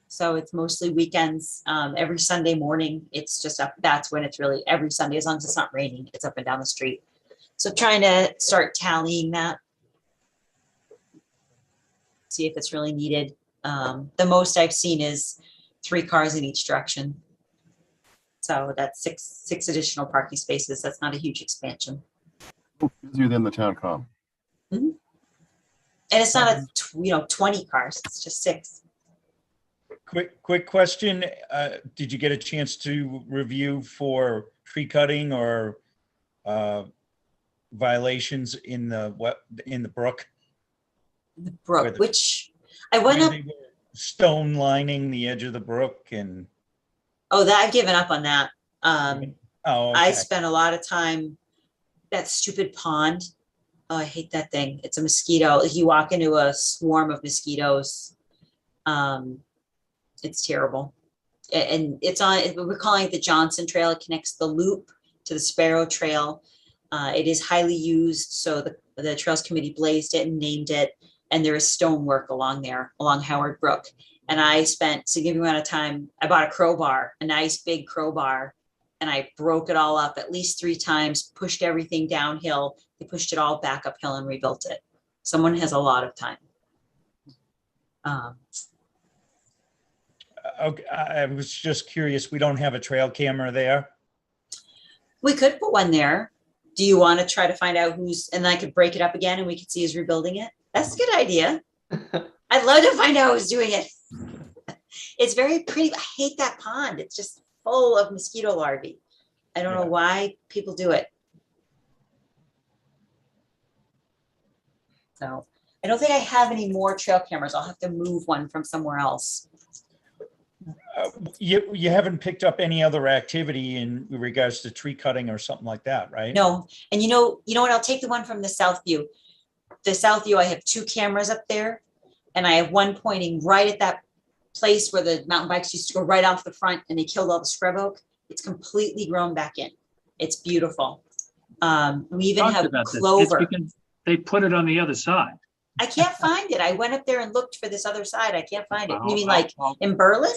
So it's mostly weekends. Every Sunday morning, it's just up. That's when it's really every Sunday, as long as it's not raining, it's up and down the street. So trying to start tallying that. See if it's really needed. The most I've seen is 3 cars in each direction. So that's six additional parking spaces. That's not a huge expansion. busier than the town common. And it's not 20 cars, it's just 6. Quick question. Did you get a chance to review for tree cutting or violations in the brook? The brook, which I went up. Stone lining the edge of the brook and. Oh, that I've given up on that. Okay. I spent a lot of time, that stupid pond. Oh, I hate that thing. It's a mosquito. You walk into a swarm of mosquitoes. It's terrible. And it's on, we're calling it the Johnson Trail. It connects the loop to the Sparrow Trail. It is highly used. So the Trails Committee blazed it and named it. And there is stonework along there, along Howard Brook. And I spent a significant amount of time, I bought a crowbar, a nice big crowbar, and I broke it all up at least 3 times, pushed everything downhill. They pushed it all back uphill and rebuilt it. Someone has a lot of time. Okay, I was just curious. We don't have a trail camera there. We could put one there. Do you want to try to find out who's, and I could break it up again and we could see who's rebuilding it? That's a good idea. I'd love to find out who's doing it. It's very pretty. I hate that pond. It's just full of mosquito larvae. I don't know why people do it. So I don't think I have any more trail cameras. I'll have to move one from somewhere else. You haven't picked up any other activity in regards to tree cutting or something like that, right? No, and you know what? I'll take the one from the south view. The south view, I have 2 cameras up there, and I have one pointing right at that place where the mountain bikes used to go right off the front, and they killed all the scrub oak. It's completely grown back in. It's beautiful. We even Talked have about this. It's clover. because they put it on the other side. I can't find it. I went up there and looked for this other side. I can't find it. You mean I'll- like I'll- in Berlin?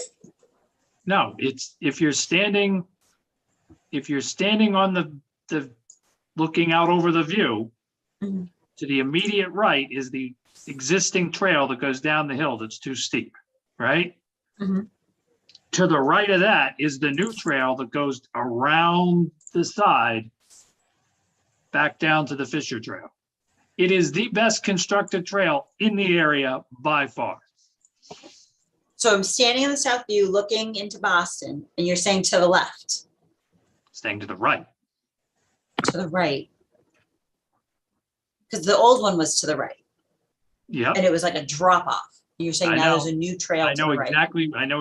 No, it's if you're standing on the looking out over the view, Mhm. to the immediate right is the existing trail that goes down the hill that's too steep, right? Mhm. To the right of that is the new trail that goes around the side back down to the Fisher Trail. It is the best constructed trail in the area by far. So I'm standing in the south view looking into Boston, and you're saying to the left, Staying to the right. to the right. Because the old one was to the right, Yep. and it was like a drop off. You're saying I now there's know. a new trail I to know the right.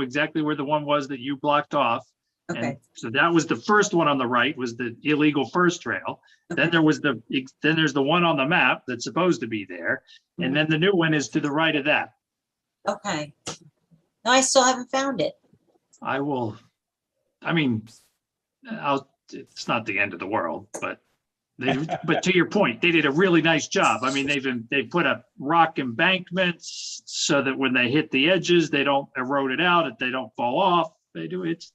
exactly where the one was that you blocked off. Okay, And so that was the first one on the right, was the illegal first trail. Then there's the one on the map that's supposed to be there. And then the new one is to the right of that. okay. No, I still haven't found it. It's not the end of the world, but but to your point, they did a really nice job. I mean, they put a rock embankment so that when they hit the edges, they don't erode it out, that they don't fall off. It's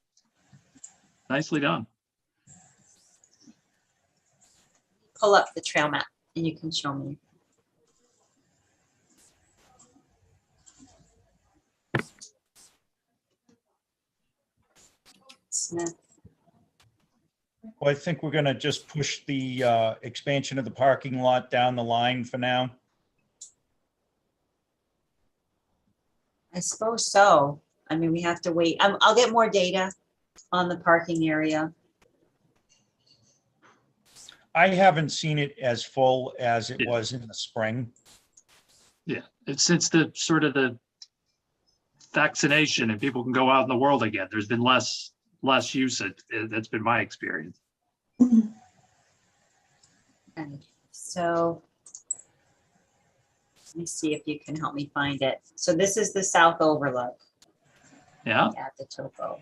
nicely done. Pull up the trail map and you can show me. Smith. Well, I think we're gonna just push the expansion of the parking lot down the line for now. I suppose so. I mean, we have to wait. I'll get more data on the parking area. I haven't seen it as full as it was in the spring. Yeah, it's since the sort of the vaccination and people can go out in the world again, there's been less usage. That's been my experience. Okay, so let me see if you can help me find it. So this is the south overlook. Yeah, Add the topo.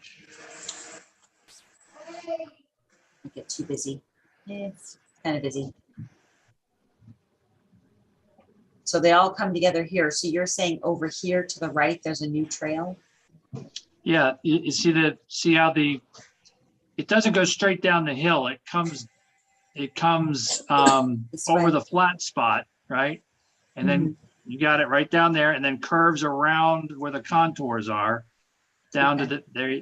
I get too busy. It's kind of busy. So they all come together here. So you're saying over here to the right, there's a new trail? yeah. You see how it doesn't go straight down the hill. It comes This over way. the flat spot, right? And then you got it right down there and then curves around where the contours are down to there.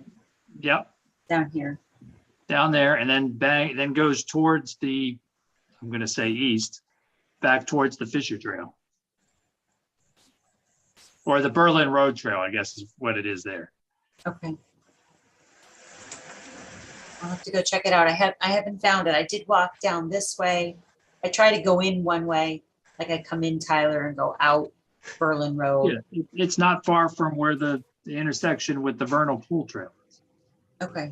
Yep. Down here. Down there and then goes towards I'm going to say east, back towards the Fisher Trail. Or the Berlin Road Trail, I guess is what it is there. Okay. I'll have to go check it out. I haven't found it. I did walk down this way. I try to go in one way, like I come in Tyler and go out Berlin Road. Yeah, it's not far from where the intersection with the Vernal Pool Trail is. Okay.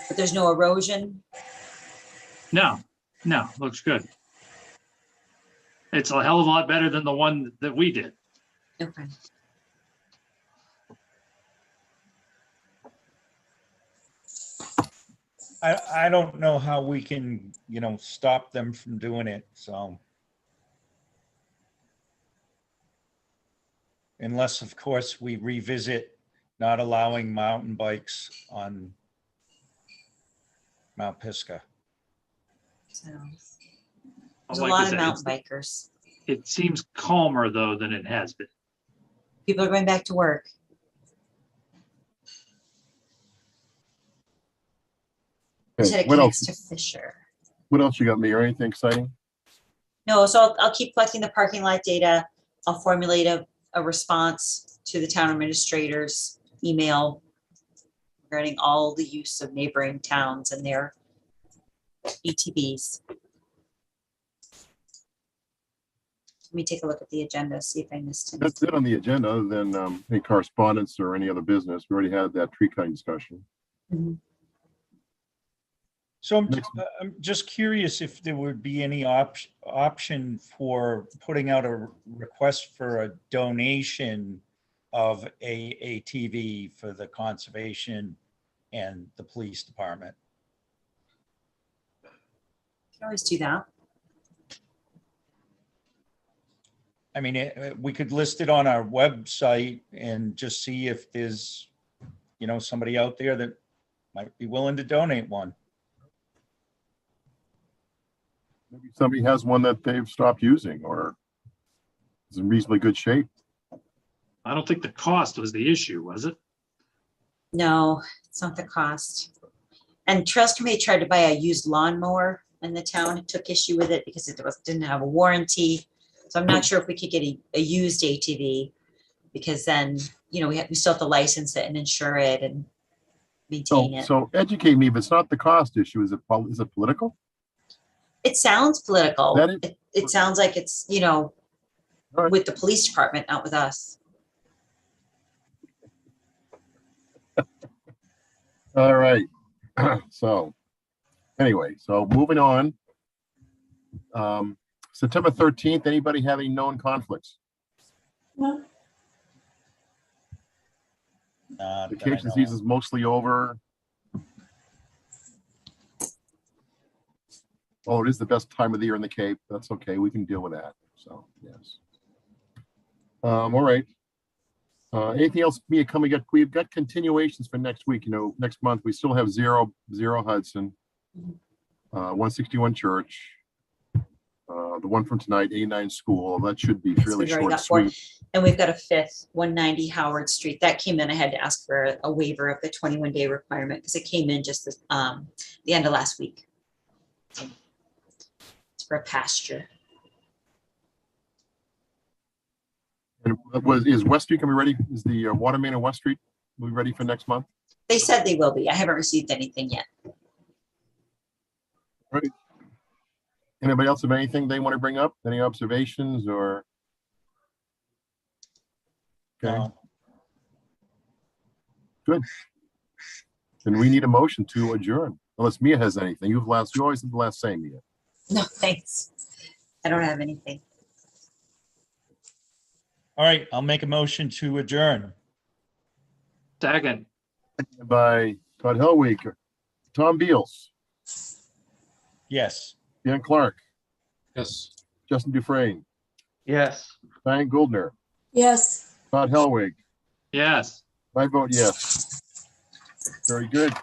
But there's no erosion? No, looks good. It's a hell of a lot better than the one that we did. Okay. I don't know how we can, stop them from doing it, so. Unless, of course, we revisit not allowing mountain bikes on Mount Pisgah. So Like there's a I lot of said, mountain bikers. It seems calmer though than it has been. People are going back to work. Just had Okay, a what connects else? to Fisher. What else you got, me, or anything exciting? No, so I'll keep collecting the parking lot data. I'll formulate a response to the town administrator's email regarding all the use of neighboring towns and their ETBs. Let me take a look at the agenda, see if I missed That's anything. it on the agenda, other than any correspondence or any other business. We already had that tree cutting discussion. Mhm. So Next. I'm just curious if there would be any option for putting out a request for a donation of a ATV for the conservation and the police department. Can always do that. I mean, we could list it on our website and just see if there's, somebody out there that might be willing to donate one. Maybe somebody has one that they've stopped using or is in reasonably good shape. I don't think the cost was the issue, was it? No, it's not the cost. And Trails Committee tried to buy a used lawnmower in the town and took issue with it because didn't have a warranty. So I'm not sure if we could get a used ATV because then, we still have to license it and insure it and maintain it. So educate me, if it's not the cost issue, is it political? It sounds political. That It sounds like it's, right. with the police department, not with us. All right. So anyway, so moving on. September 13th, anybody have any known conflicts? No, Vacation season is mostly over. Oh, it is the best time of the year in the Cape. That's okay. We can deal with that. So, yes. All right. Anything else, Mia, coming up? We've got continuations for next week. Next month, we still have zero Hudson, 161 Church, the one from tonight, A9 School. That should be Yes, really we've already short and got four. sweet. And we've got a fifth, 190 Howard Street. That came in. I had to ask for a waiver of the 21-day requirement because it came in just the end of last week. So it's for a pasture. And is West Street gonna be ready? Is the water main on West Street will be ready for next month? They said they will be. I haven't received anything yet. Right. Anybody else have anything they want to bring up? Any observations or? Okay, No. good. Then we need a motion to adjourn, unless Mia has anything. You always have the last say, Mia. No, thanks. I don't have anything. All right, I'll make a motion to adjourn. Second, By Todd Helwig, Tom Beals, Yes. Dan Clark, Yes. Justin Dufresne, Yes. Diane Goldner, yes. Todd Helwig. yes. I vote yes. Very good.